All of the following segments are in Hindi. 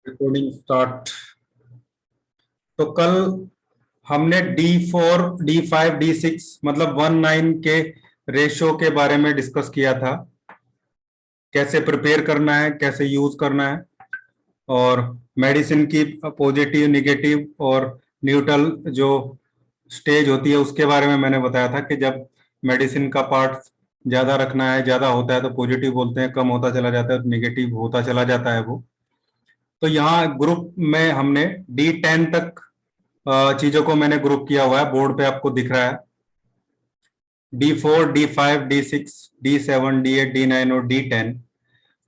Recording start. तो कल हमने D4, D5, D6 मतलब 1:9 के रेशो के बारे में डिस्कस किया था, कैसे प्रिपेयर करना है, कैसे यूज करना है, और मेडिसिन की पॉजिटिव, नेगेटिव और न्यूट्रल जो स्टेज होती है उसके बारे में मैंने बताया था कि जब मेडिसिन का पार्ट ज्यादा रखना है, ज्यादा होता है तो पॉजिटिव बोलते हैं, कम होता चला जाता है तो नेगेटिव होता चला जाता है वो। तो यहाँ ग्रुप में हमने D10 तक चीजों को मैंने ग्रुप किया हुआ है, बोर्ड पे आपको दिख रहा है। D4, D5, D6, D7, D8, D9 और D10।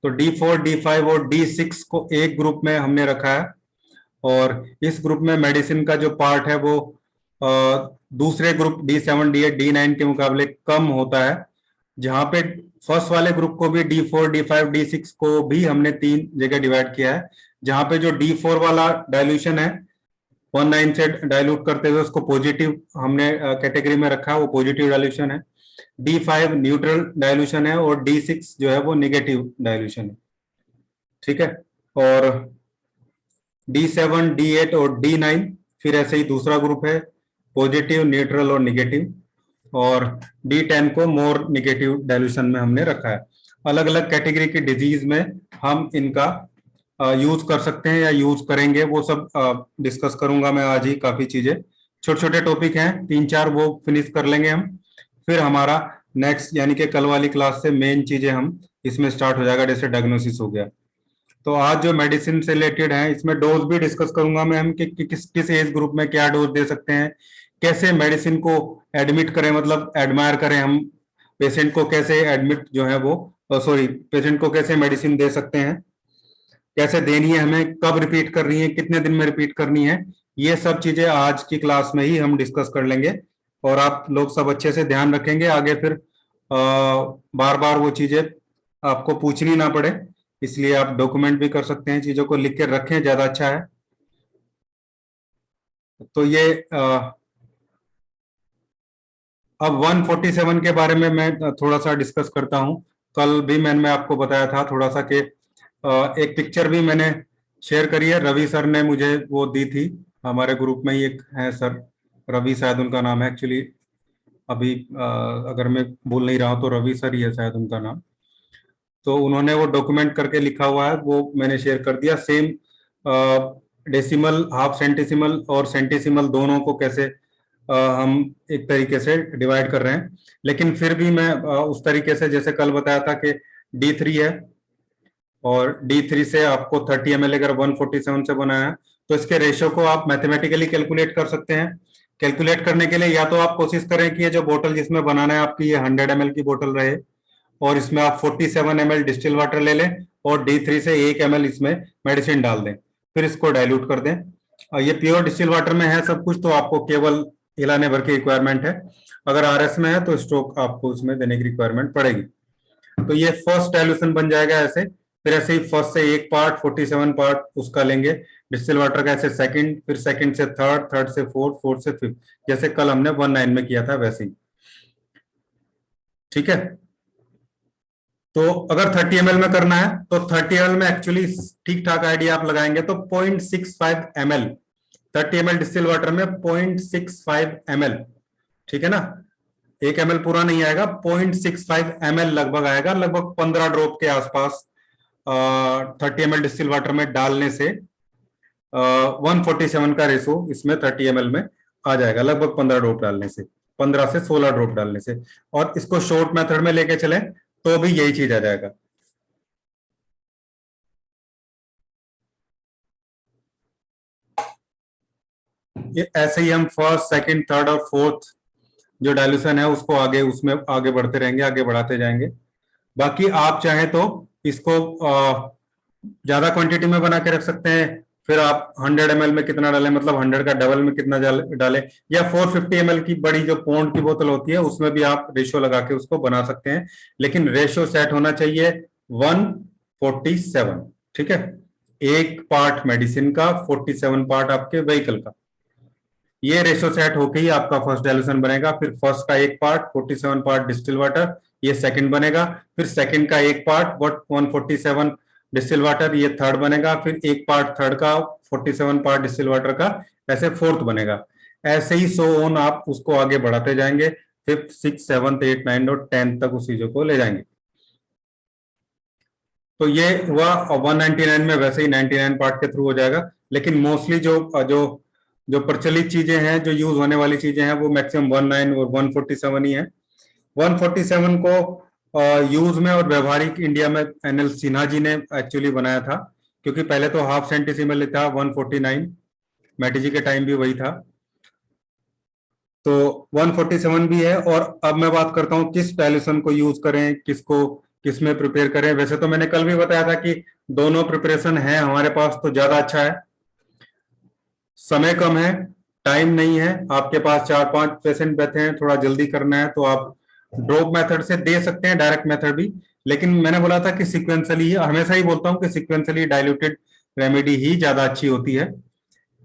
तो D4, D5 और D6 को एक ग्रुप में हमने रखा है, और इस ग्रुप में मेडिसिन का जो पार्ट है वो दूसरे ग्रुप D7, D8, D9 के मुकाबले कम होता है। जहां पे फर्स्ट वाले ग्रुप को भी D4, D5, D6 को भी हमने 3 जगह डिवाइड किया है। जहां पे जो D4 वाला डाइल्यूशन है 1:9 से डाइल्यूट करते हुए उसको पॉजिटिव हमने कैटेगरी में रखा है, वो पॉजिटिव डाइल्यूशन है। D5 न्यूट्रल डाइल्यूशन है और D6 जो है वो नेगेटिव डाइल्यूशन है। ठीक है, और D7, D8 और D9 फिर ऐसे ही दूसरा ग्रुप है, पॉजिटिव, न्यूट्रल और नेगेटिव, और D10 को मोर नेगेटिव डाइल्यूशन में हमने रखा है। अलग अलग कैटेगरी की डिजीज में हम इनका यूज कर सकते हैं या यूज करेंगे, वो सब डिस्कस करूंगा मैं आज ही। काफी चीजें, छोटे छोटे टॉपिक हैं 3-4, वो फिनिश कर लेंगे हम। फिर हमारा नेक्स्ट यानी कि कल वाली क्लास से मेन चीजें हम इसमें स्टार्ट हो जाएगा, जैसे डायग्नोसिस हो गया। तो आज जो मेडिसिन से रिलेटेड है इसमें डोज भी डिस्कस करूंगा मैं, हम कि किस किस एज ग्रुप में क्या डोज दे सकते हैं, कैसे मेडिसिन को एडमिट करें, मतलब एडमायर करें हम पेशेंट को, कैसे एडमिट जो है वो पेशेंट को कैसे मेडिसिन दे सकते हैं, कैसे देनी है हमें, कब रिपीट करनी है, कितने दिन में रिपीट करनी है। ये सब चीजें आज की क्लास में ही हम डिस्कस कर लेंगे, और आप लोग सब अच्छे से ध्यान रखेंगे, आगे फिर बार बार वो चीजें आपको पूछनी ना पड़े, इसलिए आप डॉक्यूमेंट भी कर सकते हैं, चीजों को लिख के रखें, ज्यादा अच्छा है। तो ये अब 147 के बारे में मैं थोड़ा सा डिस्कस करता हूं। कल भी मैं आपको बताया था थोड़ा सा कि एक पिक्चर भी मैंने शेयर करी है, रवि सर ने मुझे वो दी थी, हमारे ग्रुप में ही एक है सर, रवि शायद उनका नाम है एक्चुअली, अभी अगर मैं भूल नहीं रहा हूं तो रवि सर ही है शायद उनका नाम। तो उन्होंने वो डॉक्यूमेंट करके लिखा हुआ है, वो मैंने शेयर कर दिया। सेम डेसिमल, हाफ सेंटिसिमल और सेंटिसिमल दोनों को कैसे हम एक तरीके से डिवाइड कर रहे हैं, लेकिन फिर भी मैं उस तरीके से जैसे कल बताया था कि D3 है, और D3 से आपको 30 ml अगर 147 से बना है तो इसके रेशियो को आप मैथमेटिकली कैलकुलेट कर सकते हैं। कैलकुलेट करने के लिए या तो आप कोशिश करें कि ये जो बोतल जिसमें बनाना है आपकी ये 100 ml की बोतल रहे, और इसमें आप 47 ml डिस्टिल वाटर ले लें, और D3 से 1 ml इसमें मेडिसिन डाल दें, फिर इसको डाइल्यूट कर दें। और ये प्योर डिस्टिल वाटर में है सब कुछ, तो आपको केवल हिलाने भर की रिक्वायरमेंट है। अगर RS में है तो स्ट्रोक आपको उसमें देने की रिक्वायरमेंट पड़ेगी। तो ये फर्स्ट डाइल्यूशन बन जाएगा ऐसे। फिर ऐसे ही फर्स्ट से एक पार्ट 47 पार्ट उसका लेंगे डिस्टिल वाटर का, ऐसे सेकंड, फिर सेकंड से थर्ड, थर्ड से फोर्थ, फोर्थ से फिफ्थ, जैसे कल हमने 1:9 में किया था वैसे ही। ठीक है, तो अगर 30 ml में करना है तो 30 ml में एक्चुअली ठीक ठाक आइडिया आप लगाएंगे तो 0.65 ml, 30 ml डिस्टिल वाटर में 0.65 ml, ठीक है ना, 1 ml पूरा नहीं आएगा, 0.65 ml लगभग आएगा, लगभग 15 ड्रॉप के आसपास 30 ml डिस्टिल वाटर में डालने से 147 का रेशो इसमें 30 ml में आ जाएगा, लगभग 15 ड्रॉप डालने से, 15 से 16 ड्रॉप डालने से। और इसको शॉर्ट मेथड में लेके चलें तो भी यही चीज आ जाएगा। ये ऐसे ही हम फर्स्ट, सेकंड, थर्ड और फोर्थ जो डाइल्यूशन है उसको आगे उसमें आगे बढ़ते रहेंगे, आगे बढ़ाते जाएंगे। बाकी आप चाहें तो इसको ज्यादा क्वांटिटी में बना के रख सकते हैं, फिर आप 100 ml में कितना डालें, मतलब 100 का डबल में कितना डालें, या 450 ml की बड़ी जो पौंड की बोतल होती है उसमें भी आप रेशियो लगा के उसको बना सकते हैं, लेकिन रेशियो सेट होना चाहिए 147। ठीक है, एक पार्ट मेडिसिन का, 47 पार्ट आपके व्हीकल का। ये रेशियो सेट होके ही आपका फर्स्ट डाइल्यूशन बनेगा। फिर फर्स्ट का एक पार्ट 47 पार्ट डिस्टिल वाटर, ये सेकंड बनेगा। फिर सेकंड का एक पार्ट 147 डिस्टिल वाटर, ये थर्ड बनेगा, फिर एक पार्ट थर्ड का, 47 पार्ट डिस्टिल वाटर का, ऐसे फोर्थ बनेगा। ऐसे ही सो ऑन आप उसको आगे बढ़ाते जाएंगे, fifth, six, seventh, eight, nine और 10th तक उस चीजों को ले जाएंगे। तो ये हुआ 199 में, वैसे ही 99 पार्ट के थ्रू हो जाएगा। लेकिन मोस्टली जो जो जो प्रचलित चीजें हैं, जो यूज होने वाली चीजें हैं, वो मैक्सिमम 19 और 147 ही है। 147 को यूज में और व्यवहारिक इंडिया में एनएल सिन्हा जी ने एक्चुअली बनाया था, क्योंकि पहले तो हाफ सेंटीसीमल था 149, मैटी जी के टाइम भी वही था। तो 147 भी है। और अब मैं बात करता हूं किस डायल्यूशन को यूज करें, किसको किस में प्रिपेयर करें। वैसे तो मैंने कल भी बताया था कि दोनों प्रिपरेशन है हमारे पास तो ज्यादा अच्छा है। समय कम है, टाइम नहीं है, आपके पास 4-5 पेशेंट बैठे हैं, थोड़ा जल्दी करना है, तो आप ड्रॉप मेथड से दे सकते हैं, डायरेक्ट मेथड भी। लेकिन मैंने बोला था कि सिक्वेंसली, हमेशा ही बोलता हूं कि सिक्वेंसली डाइल्यूटेड रेमेडी ही ज्यादा अच्छी होती है।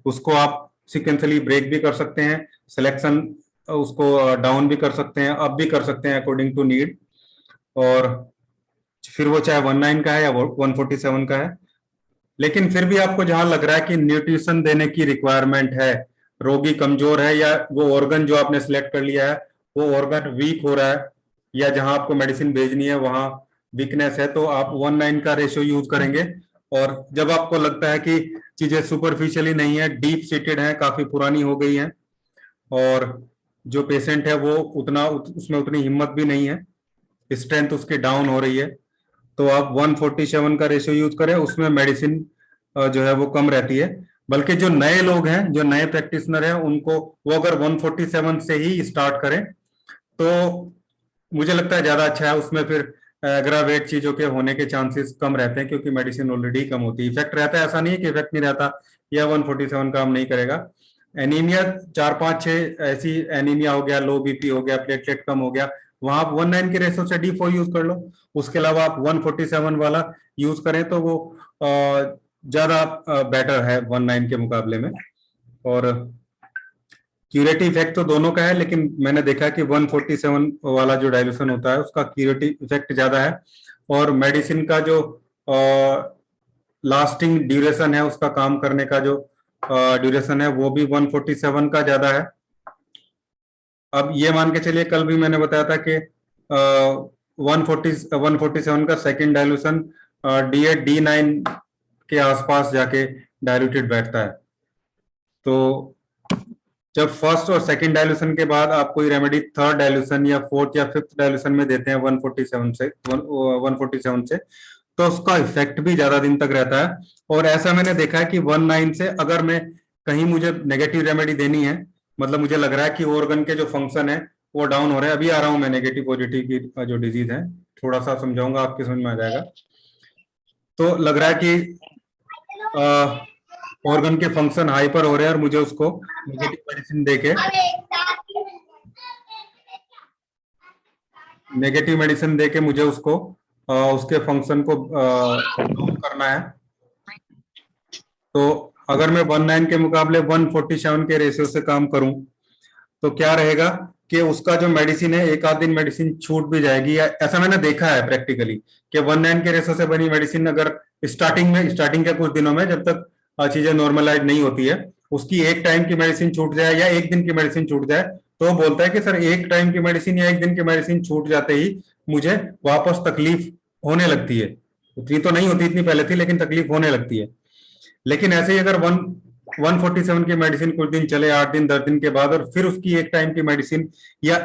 उसको आप सिक्वेंसली ब्रेक भी कर सकते हैं, सिलेक्शन उसको डाउन भी कर सकते हैं, अप भी कर सकते हैं अकॉर्डिंग टू नीड। और फिर वो चाहे 19 का है या 147 का है। लेकिन फिर भी आपको जहां लग रहा है कि न्यूट्रिशन देने की रिक्वायरमेंट है, रोगी कमजोर है, या वो ऑर्गन जो आपने सिलेक्ट कर लिया है वो ऑर्गन वीक हो रहा है, या जहां आपको मेडिसिन भेजनी है वहां वीकनेस है, तो आप 1:9 का रेशियो यूज करेंगे। और जब आपको लगता है कि चीजें सुपरफिशियली नहीं है, डीप सीटेड है, काफी पुरानी हो गई है, और जो पेशेंट है वो उसमें उतनी हिम्मत भी नहीं है, स्ट्रेंथ उसकी डाउन हो रही है, तो आप 147 का रेशियो यूज करें। उसमें मेडिसिन जो है वो कम रहती है। बल्कि जो नए लोग हैं, जो नए प्रैक्टिशनर हैं, उनको वो अगर 147 से ही स्टार्ट करें तो मुझे लगता है ज्यादा अच्छा है। उसमें फिर एग्रावेट चीजों के होने के चांसेस कम रहते हैं, क्योंकि मेडिसिन ऑलरेडी कम होती है। इफेक्ट रहता है, ऐसा नहीं है कि इफेक्ट नहीं रहता, या 147 काम नहीं करेगा। एनीमिया 4-5-6 ऐसी एनीमिया हो गया, लो बीपी हो गया, प्लेटलेट कम हो गया, वहां आप 1:9 के रेशो से D4 यूज कर लो। उसके अलावा आप 147 वाला यूज करें तो वो ज्यादा बेटर है 1:9 के मुकाबले में। और क्यूरेटिव इफेक्ट तो दोनों का है, लेकिन मैंने देखा कि 147 वाला जो डाइल्यूशन होता है उसका क्यूरेटिव इफेक्ट ज्यादा है। और मेडिसिन का जो लास्टिंग ड्यूरेशन है, उसका काम करने का जो ड्यूरेशन है, वो भी 147 का ज्यादा है। अब ये मान के चलिए, कल भी मैंने बताया था कि 147 का सेकेंड डाइल्यूशन D8-D9 के आसपास जाके डाइल्यूटेड बैठता है। तो जब फर्स्ट और सेकंड डाइल्यूशन के बाद आप कोई रेमेडी थर्ड डाइल्यूशन या फोर्थ या फिफ्थ डाइल्यूशन में देते हैं 147 से, तो उसका इफेक्ट भी ज्यादा दिन तक रहता है। और ऐसा मैंने देखा है कि 1:9 से अगर मैं कहीं मुझे नेगेटिव रेमेडी देनी है, मतलब मुझे लग रहा है कि ऑर्गन के जो फंक्शन है वो डाउन हो रहे हैं, अभी आ रहा हूं मैं नेगेटिव पॉजिटिव की जो डिजीज है, थोड़ा सा समझाऊंगा, आपके समझ में आ जाएगा। तो लग रहा है कि ऑर्गन के फंक्शन हाइपर हो रहे हैं और मुझे उसको नेगेटिव मेडिसिन देके मुझे उसको उसके फंक्शन को डाउन करना है। तो अगर मैं 1:9 के मुकाबले 147 के रेशियो से काम करूं तो क्या रहेगा कि उसका जो मेडिसिन है, एक आध दिन मेडिसिन छूट भी जाएगी, या ऐसा मैंने देखा है प्रैक्टिकली कि 1:9 के रेशियो से बनी मेडिसिन अगर स्टार्टिंग के कुछ दिनों में, जब तक चीजें नॉर्मलाइज नहीं होती है, उसकी एक टाइम की मेडिसिन छूट जाए या एक दिन की मेडिसिन छूट जाए, तो बोलता है कि सर एक टाइम की मेडिसिन या एक दिन की मेडिसिन छूट जाते ही मुझे वापस तकलीफ होने लगती है। उतनी तो नहीं होती, इतनी पहले थी, लेकिन तकलीफ होने लगती है। लेकिन ऐसे ही अगर 147 की मेडिसिन कुछ दिन चले, 8 दिन 10 दिन के बाद, और फिर उसकी एक टाइम की मेडिसिन या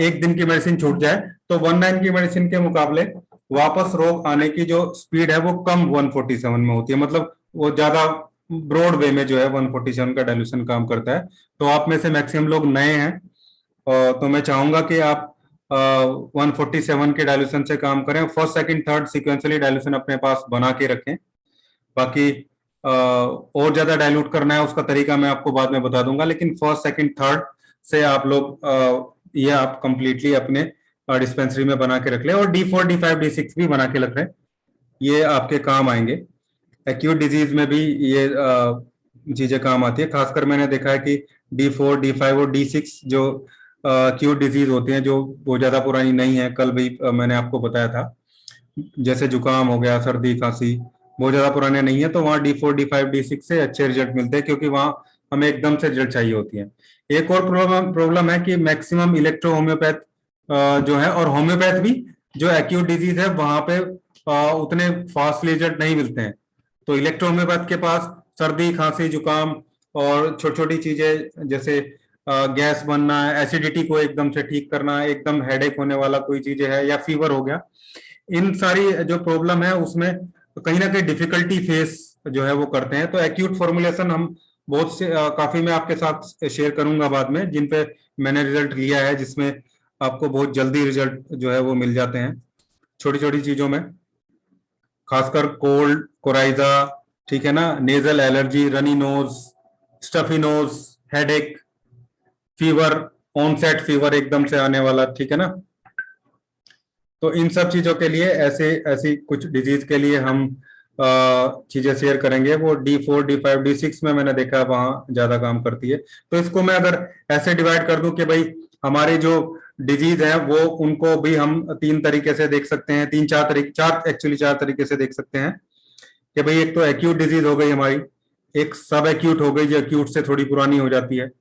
एक दिन की मेडिसिन छूट जाए, तो 1:9 की मेडिसिन के मुकाबले वापस रोग आने की जो स्पीड है वो कम 147 में होती है। मतलब वो ज्यादा ब्रॉड वे में जो है 147 का डाइल्यूशन काम करता है। तो आप में से मैक्सिमम लोग नए हैं, तो मैं चाहूंगा कि आप 147 के डाइल्यूशन से काम करें। First second third sequentially dilution अपने पास बना के रखें। बाकी और ज्यादा डाइल्यूट करना है उसका तरीका मैं आपको बाद में बता दूंगा, लेकिन फर्स्ट सेकंड थर्ड से आप लोग ये आप कंप्लीटली अपने डिस्पेंसरी में बना के रख लें। और D4 D5 D6 भी बना के रख लें, ये आपके काम आएंगे। एक्यूट डिजीज में भी ये चीजें काम आती है। खासकर मैंने देखा है कि D4 D5 और D6 जो एक्यूट डिजीज होती हैं, जो वो ज्यादा पुरानी नहीं है, कल भी मैंने आपको बताया था, जैसे जुकाम हो गया, सर्दी खांसी, बहुत ज्यादा पुराने नहीं है, तो वहाँ D4 D5 D6 से अच्छे रिजल्ट मिलते हैं, क्योंकि वहाँ हमें एकदम से रिजल्ट चाहिए होती है। एक और प्रॉब्लम है कि मैक्सिमम इलेक्ट्रो होम्योपैथ जो है, और होम्योपैथ भी जो एक्यूट डिजीज है वहां पे उतने फास्ट रिजल्ट नहीं मिलते हैं। तो इलेक्ट्रो होम्योपैथ के पास सर्दी खांसी जुकाम और छोटी छोटी चीजें जैसे गैस बनना, एसिडिटी को एकदम से ठीक करना, एकदम हेडेक होने वाला कोई चीज है, या फीवर हो गया, इन सारी जो प्रॉब्लम है उसमें कहीं ना कहीं डिफिकल्टी फेस जो है वो करते हैं। तो एक्यूट फॉर्मुलेशन हम बहुत से काफी मैं आपके साथ शेयर करूंगा बाद में, जिन पे मैंने रिजल्ट लिया है, जिसमें आपको बहुत जल्दी रिजल्ट जो है वो मिल जाते हैं छोटी छोटी चीजों में, खासकर कोल्ड, कोराइजा, ठीक है ना, nasal allergy, runny nose, stuffy nose, headache, fever, onset fever एकदम से आने वाला, ठीक है ना। तो इन सब चीजों के लिए ऐसे ऐसी कुछ डिजीज के लिए हम चीजें शेयर करेंगे। वो D4 D5 D6 में मैंने देखा वहां ज्यादा काम करती है। तो इसको मैं अगर ऐसे डिवाइड कर दूं कि भाई हमारी जो डिजीज है वो, उनको भी हम तीन तरीके से देख सकते हैं, तीन चार तरीके, चार तरीके से देख सकते हैं कि भाई एक तो एक्यूट डिजीज हो गई हमारी, एक सब एक्यूट हो गई जो एक्यूट से थोड़ी पुरानी हो जाती है,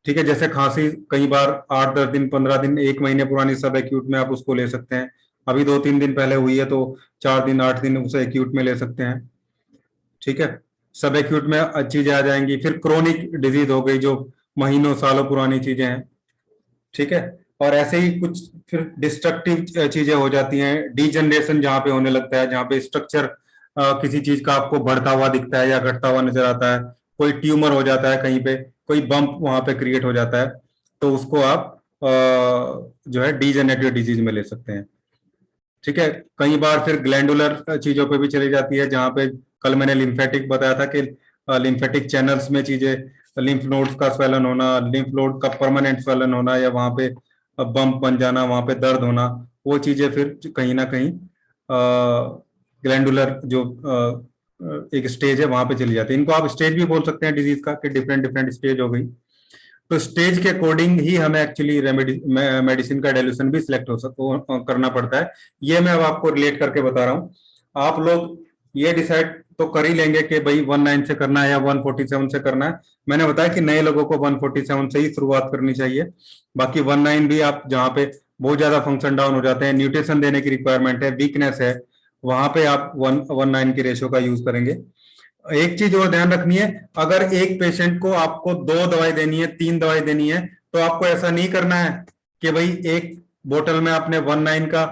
ठीक है, जैसे खांसी कई बार 8-10 दिन 15 दिन 1 महीने पुरानी सब एक्यूट में आप उसको ले सकते हैं। अभी 2-3 दिन पहले हुई है तो 4 दिन 8 दिन उसे एक्यूट में ले सकते हैं, ठीक है। सब एक्यूट में चीजें आ जाएंगी। फिर क्रोनिक डिजीज हो गई जो महीनों सालों पुरानी चीजें हैं, ठीक है। और ऐसे ही कुछ फिर डिस्ट्रक्टिव चीजें हो जाती हैं, डीजनरेशन जहाँ पे होने लगता है, जहाँ पे स्ट्रक्चर किसी चीज का आपको बढ़ता हुआ दिखता है या घटता हुआ नजर आता है, कोई ट्यूमर हो जाता है कहीं पे, कोई बम्प वहां पे क्रिएट हो जाता है, तो उसको आप जो है डीजनरेटिव डिजीज में ले सकते हैं, ठीक है। कई बार फिर ग्लैंडुलर चीजों पे भी चली जाती है, जहाँ पे कल मैंने लिम्फेटिक बताया था कि लिम्फेटिक चैनल्स में चीजें, लिम्फ नोड्स का स्वेलन होना, लिम्फ नोड का परमानेंट स्वेलन होना, या वहां पे बम्प बन जाना, वहां पे दर्द होना, वो चीजें फिर कहीं ना कहीं ग्लैंडुलर जो एक स्टेज है वहां पे चली जाती है। इनको आप स्टेज भी बोल सकते हैं डिजीज का, कि डिफरेंट डिफरेंट स्टेज हो गई। तो स्टेज के अकॉर्डिंग ही हमें एक्चुअली रेमेडी मेडिसिन का डाइल्यूशन भी सिलेक्ट करना पड़ता है। ये मैं अब आपको रिलेट करके बता रहा हूँ। आप लोग ये डिसाइड तो कर ही लेंगे कि भाई 19 से करना है या 147 से करना है। मैंने बताया कि नए लोगों को 147 से ही शुरुआत करनी चाहिए। बाकी 19 भी आप जहाँ पे बहुत ज्यादा फंक्शन डाउन हो जाते हैं, न्यूट्रिशन देने की रिक्वायरमेंट है, वीकनेस है, वहां पे आप 1:9 की रेशियो का यूज करेंगे। एक चीज और ध्यान रखनी है, अगर एक पेशेंट को आपको 2 दवाई देनी है, 3 दवाई देनी है, तो आपको ऐसा नहीं करना है कि भाई एक बोतल में आपने 19 का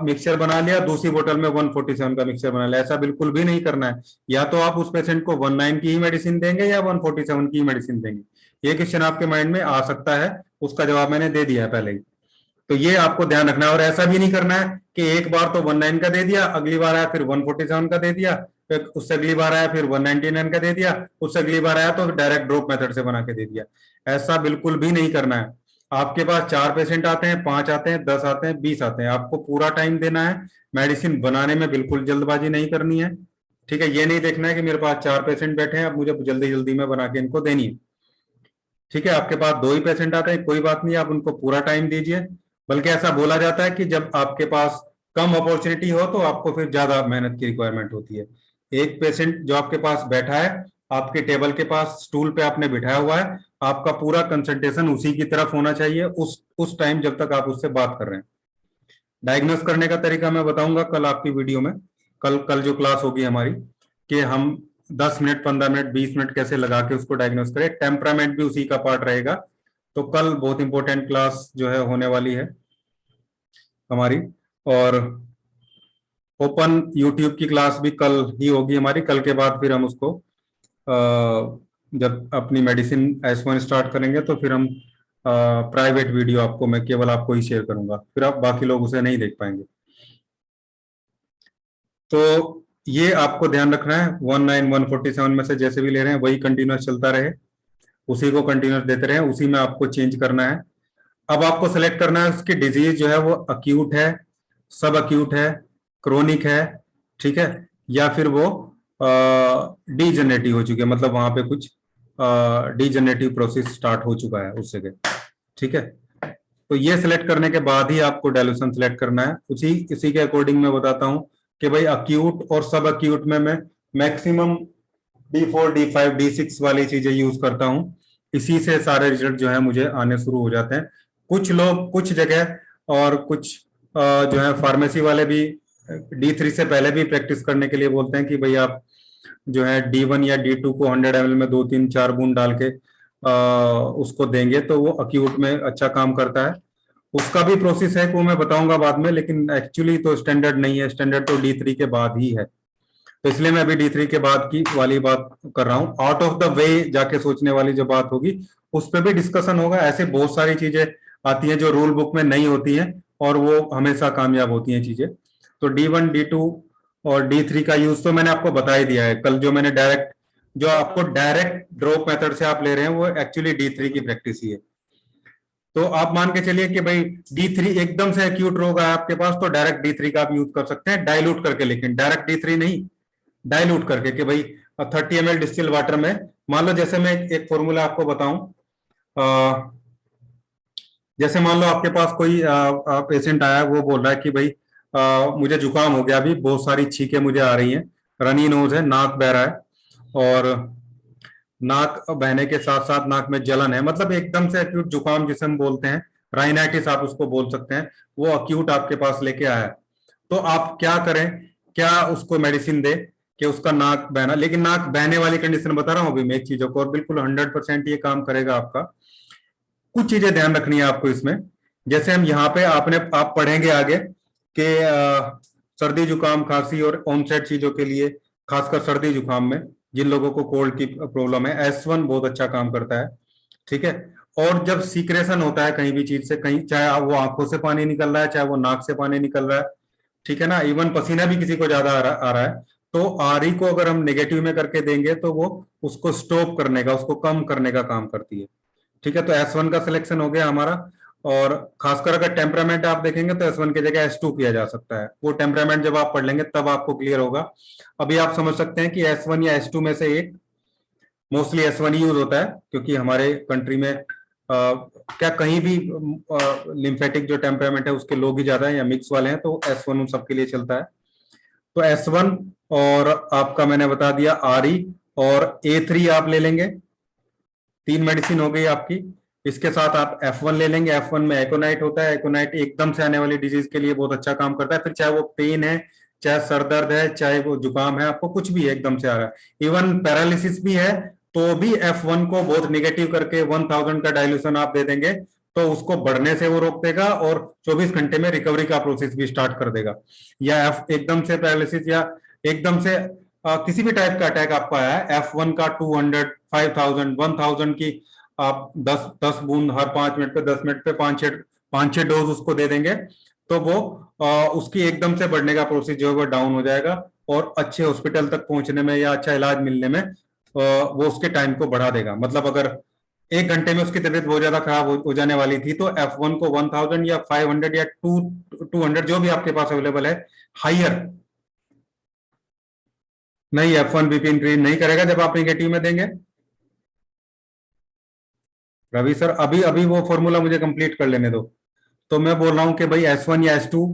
मिक्सचर बना लिया, दूसरी बोतल में 147 का मिक्सचर बना लिया, ऐसा बिल्कुल भी नहीं करना है। या तो आप उस पेशेंट को 19 की ही मेडिसिन देंगे या 147 की ही मेडिसिन देंगे। ये क्वेश्चन आपके माइंड में आ सकता है, उसका जवाब मैंने दे दिया है पहले ही। तो ये आपको ध्यान रखना है। और ऐसा भी नहीं करना है कि एक बार तो 19 का दे दिया, अगली बार आया फिर 147 का दे दिया, फिर उससे अगली बार आया फिर 199 का दे दिया, उससे अगली बार आया तो डायरेक्ट ड्रॉप मेथड से बना के दे दिया। ऐसा बिल्कुल भी नहीं करना है। आपके पास 4 पेशेंट आते हैं, 5 आते हैं, 10 आते हैं, 20 आते हैं, आपको पूरा टाइम देना है। मेडिसिन बनाने में बिल्कुल जल्दबाजी नहीं करनी है, ठीक है। ये नहीं देखना है कि मेरे पास 4 पेशेंट बैठे हैं, अब मुझे जल्दी जल्दी में बना के इनको देनी है, ठीक है। आपके पास 2 ही पेशेंट आते हैं, कोई बात नहीं, आप उनको पूरा टाइम दीजिए। बल्कि ऐसा बोला जाता है कि जब आपके पास कम अपॉर्चुनिटी हो तो आपको फिर ज्यादा मेहनत की रिक्वायरमेंट होती है। एक पेशेंट जो आपके पास बैठा है, आपके टेबल के पास स्टूल पे आपने बिठाया हुआ है, आपका पूरा कंसंट्रेशन उसी की तरफ होना चाहिए उस टाइम जब तक आप उससे बात कर रहे हैं। डायग्नोस करने का तरीका मैं बताऊंगा कल आपकी वीडियो में, कल कल जो क्लास होगी हमारी, कि हम 10 मिनट 15 मिनट 20 मिनट कैसे लगा के उसको डायग्नोस करें। टेम्परामेंट भी उसी का पार्ट रहेगा। तो कल बहुत इंपॉर्टेंट क्लास जो है होने वाली है हमारी। और ओपन यूट्यूब की क्लास भी कल ही होगी हमारी। कल के बाद फिर हम उसको जब अपनी मेडिसिन S1 स्टार्ट करेंगे तो फिर हम प्राइवेट वीडियो आपको, मैं केवल आपको ही शेयर करूंगा, फिर आप बाकी लोग उसे नहीं देख पाएंगे। तो ये आपको ध्यान रखना है, 19 147 में से जैसे भी ले रहे हैं वही कंटिन्यूस चलता रहे, उसी को कंटिन्यूस देते रहे, उसी में आपको चेंज करना है। अब आपको सेलेक्ट करना है उसकी डिजीज जो है वो अक्यूट है, सब अक्यूट है, क्रोनिक है, ठीक है, या फिर वो डीजनरेटिव हो चुकी है, मतलब वहां पे कुछ डीजनरेटिव प्रोसेस स्टार्ट हो चुका है उस जगह, ठीक है। तो ये सिलेक्ट करने के बाद ही आपको डाइल्यूशन सिलेक्ट करना है। इसी के अकॉर्डिंग मैं बताता हूँ कि भाई अक्यूट और सब अक्यूट में मैं मैक्सिमम D4 D5 D6 वाली चीजें यूज करता हूँ। इसी से सारे रिजल्ट जो है मुझे आने शुरू हो जाते हैं। कुछ लोग कुछ जगह और कुछ जो है फार्मेसी वाले भी D3 से पहले भी प्रैक्टिस करने के लिए बोलते हैं कि भाई आप जो है D1 या D2 को 100 ml में 2 3 4 बूंद डाल के उसको देंगे तो वो अक्यूट में अच्छा काम करता है। उसका भी प्रोसेस है वो मैं बताऊंगा बाद में, लेकिन एक्चुअली तो स्टैंडर्ड नहीं है, स्टैंडर्ड तो D3 के बाद ही है। तो इसलिए मैं अभी D3 के बाद की वाली बात कर रहा हूँ। आउट ऑफ द वे जाके सोचने वाली जो बात होगी उस पर भी डिस्कशन होगा। ऐसे बहुत सारी चीजें आती हैं जो रूल बुक में नहीं होती हैं और वो हमेशा कामयाब होती हैं चीजें। तो D1 D2 और D3 का यूज तो मैंने आपको बता ही दिया है कल। जो आपको डायरेक्ट ड्रॉप मेथड से आप ले रहे हैं वो एक्चुअली D3 की प्रैक्टिस ही है। तो आप मान के चलिए कि भाई D3 एकदम से एक्यूट रोग है आपके पास तो डायरेक्ट D3 का आप यूज कर सकते हैं, डाइल्यूट करके, लेकिन डायरेक्ट D3 नहीं, डाइल्यूट करके कि भाई 30 ml डिस्टिल वाटर में, मान लो जैसे मैं एक फॉर्मूला आपको बताऊं, जैसे मान लो आपके पास कोई पेशेंट आया, वो बोल रहा है कि भाई मुझे जुकाम हो गया, अभी बहुत सारी छींकें मुझे आ रही हैं, रनी नोज है, नाक बह रहा है और नाक बहने के साथ साथ नाक में जलन है, मतलब एकदम से एक्यूट जुकाम जिसे हम बोलते हैं, राइनाइटिस आप उसको बोल सकते हैं, वो अक्यूट आपके पास लेके आया है। तो आप क्या करें, क्या उसको मेडिसिन दे कि उसका नाक बहना, लेकिन नाक बहने वाली कंडीशन बता रहा हूं अभी मैं एक चीजों को, और बिल्कुल 100% ये काम करेगा आपका। कुछ चीजें ध्यान रखनी है आपको इसमें। जैसे हम यहाँ पे आप पढ़ेंगे आगे कि सर्दी जुकाम खांसी और ऑनसेट चीजों के लिए, खासकर सर्दी जुकाम में जिन लोगों को कोल्ड की प्रॉब्लम है, S1 बहुत अच्छा काम करता है, ठीक है। और जब सीक्रेशन होता है कहीं भी चीज से, कहीं चाहे वो आंखों से पानी निकल रहा है, चाहे वो नाक से पानी निकल रहा है, ठीक है ना, इवन पसीना भी किसी को ज्यादा आ रहा है, तो आरई को अगर हम नेगेटिव में करके देंगे तो वो उसको स्टॉप करने का, उसको कम करने का काम करती है, ठीक है। तो S1 का सिलेक्शन हो गया हमारा। और खासकर अगर टेम्परामेंट आप देखेंगे तो S1 की जगह S2 किया जा सकता है। वो टेम्परामेंट जब आप पढ़ लेंगे तब आपको क्लियर होगा। अभी आप समझ सकते हैं कि S1 या S2 में से एक, मोस्टली S1 ही यूज होता है क्योंकि हमारे कंट्री में क्या कहीं भी लिम्फेटिक जो टेम्परामेंट है उसके लोग ही ज्यादा है या मिक्स वाले हैं, तो S1 उन सबके लिए चलता है। तो S1 और आपका मैंने बता दिया RE और A3 आप ले लेंगे, 3 मेडिसिन हो गई आपकी। इसके साथ आप F1 ले लेंगे। F1 में एकोनाइट होता है, एकोनाइट एकदम से आने वाली डिजीज के लिए बहुत अच्छा काम करता है, फिर चाहे वो पेन है, चाहे सर दर्द है, चाहे वो जुकाम है, आपको कुछ भी एकदम से आ रहा है, इवन पैरालिसिस भी है, तो भी F1 को बहुत निगेटिव करके 1000 का डाइल्यूशन आप दे देंगे तो उसको बढ़ने से वो रोक देगा और 24 घंटे में रिकवरी का प्रोसेस भी स्टार्ट कर देगा। या एकदम से पैरालिसिस या एकदम से किसी भी टाइप का अटैक आपको आया है, F1 का 200 5000 1000 की आप 10 बूंद हर 5 मिनट पे, 10 मिनट पे 5-6 डोज उसको दे देंगे तो वो उसकी एकदम से बढ़ने का प्रोसेस जो है वो डाउन हो जाएगा और अच्छे हॉस्पिटल तक पहुंचने में या अच्छा इलाज मिलने में वो उसके टाइम को बढ़ा देगा। मतलब अगर 1 घंटे में उसकी तबीयत बहुत ज्यादा खराब हो जाने वाली थी तो F1 को 1000 या 500 या 200 जो भी आपके पास अवेलेबल है, हाइयर नहीं, F1 बीपी इंक्रीज नहीं करेगा जब आप नेगेटिव में देंगे। रवि सर अभी अभी वो फॉर्मूला मुझे कंप्लीट कर लेने दो। तो मैं बोल रहा हूं कि भाई S1 या S2,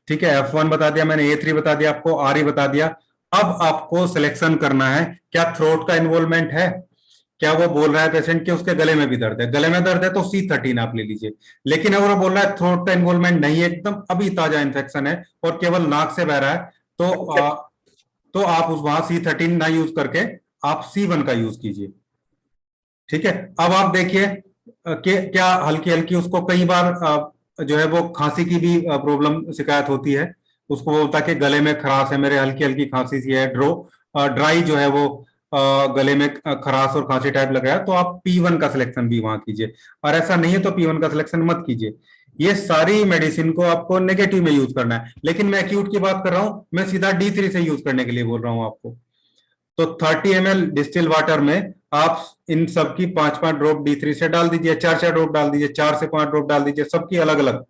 ठीक है, F1 बता दिया मैंने, A3 बता दिया आपको, RE बता दिया। अब आपको सिलेक्शन करना है, क्या थ्रोट का इन्वॉल्वमेंट है, क्या वो बोल रहा है पेशेंट कि उसके गले में भी दर्द है, गले में दर्द है तो C13 आप ले लीजिए। लेकिन अगर वो बोल रहा है थ्रोट का इन्वॉल्वमेंट नहीं है, एकदम अभी ताजा इन्फेक्शन है और केवल नाक से बह रहा है, तो आप उस वहां C13 ना यूज करके आप C1 का यूज कीजिए, ठीक है। अब आप देखिए कि क्या हल्की हल्की उसको कई बार जो है वो खांसी की भी प्रॉब्लम शिकायत होती है, उसको बोलता है कि गले में खराश है मेरे, हल्की हल्की खांसी सी है, ड्राई जो है वो गले में खराश और खांसी टाइप लग रहा है, तो आप P1 का सिलेक्शन भी वहां कीजिए। और ऐसा नहीं है तो P1 का सिलेक्शन मत कीजिए। ये सारी मेडिसिन को आपको नेगेटिव में यूज करना है, लेकिन मैं एक्यूट की बात कर रहा हूं, मैं सीधा D3 से यूज करने के लिए बोल रहा हूं आपको। तो 30 ml डिस्टिल वाटर में आप इन सबकी 5-5 ड्रॉप D3 से डाल दीजिए, 4-4 ड्रॉप डाल दीजिए, 4 से 5 ड्रॉप डाल दीजिए, सबकी अलग अलग,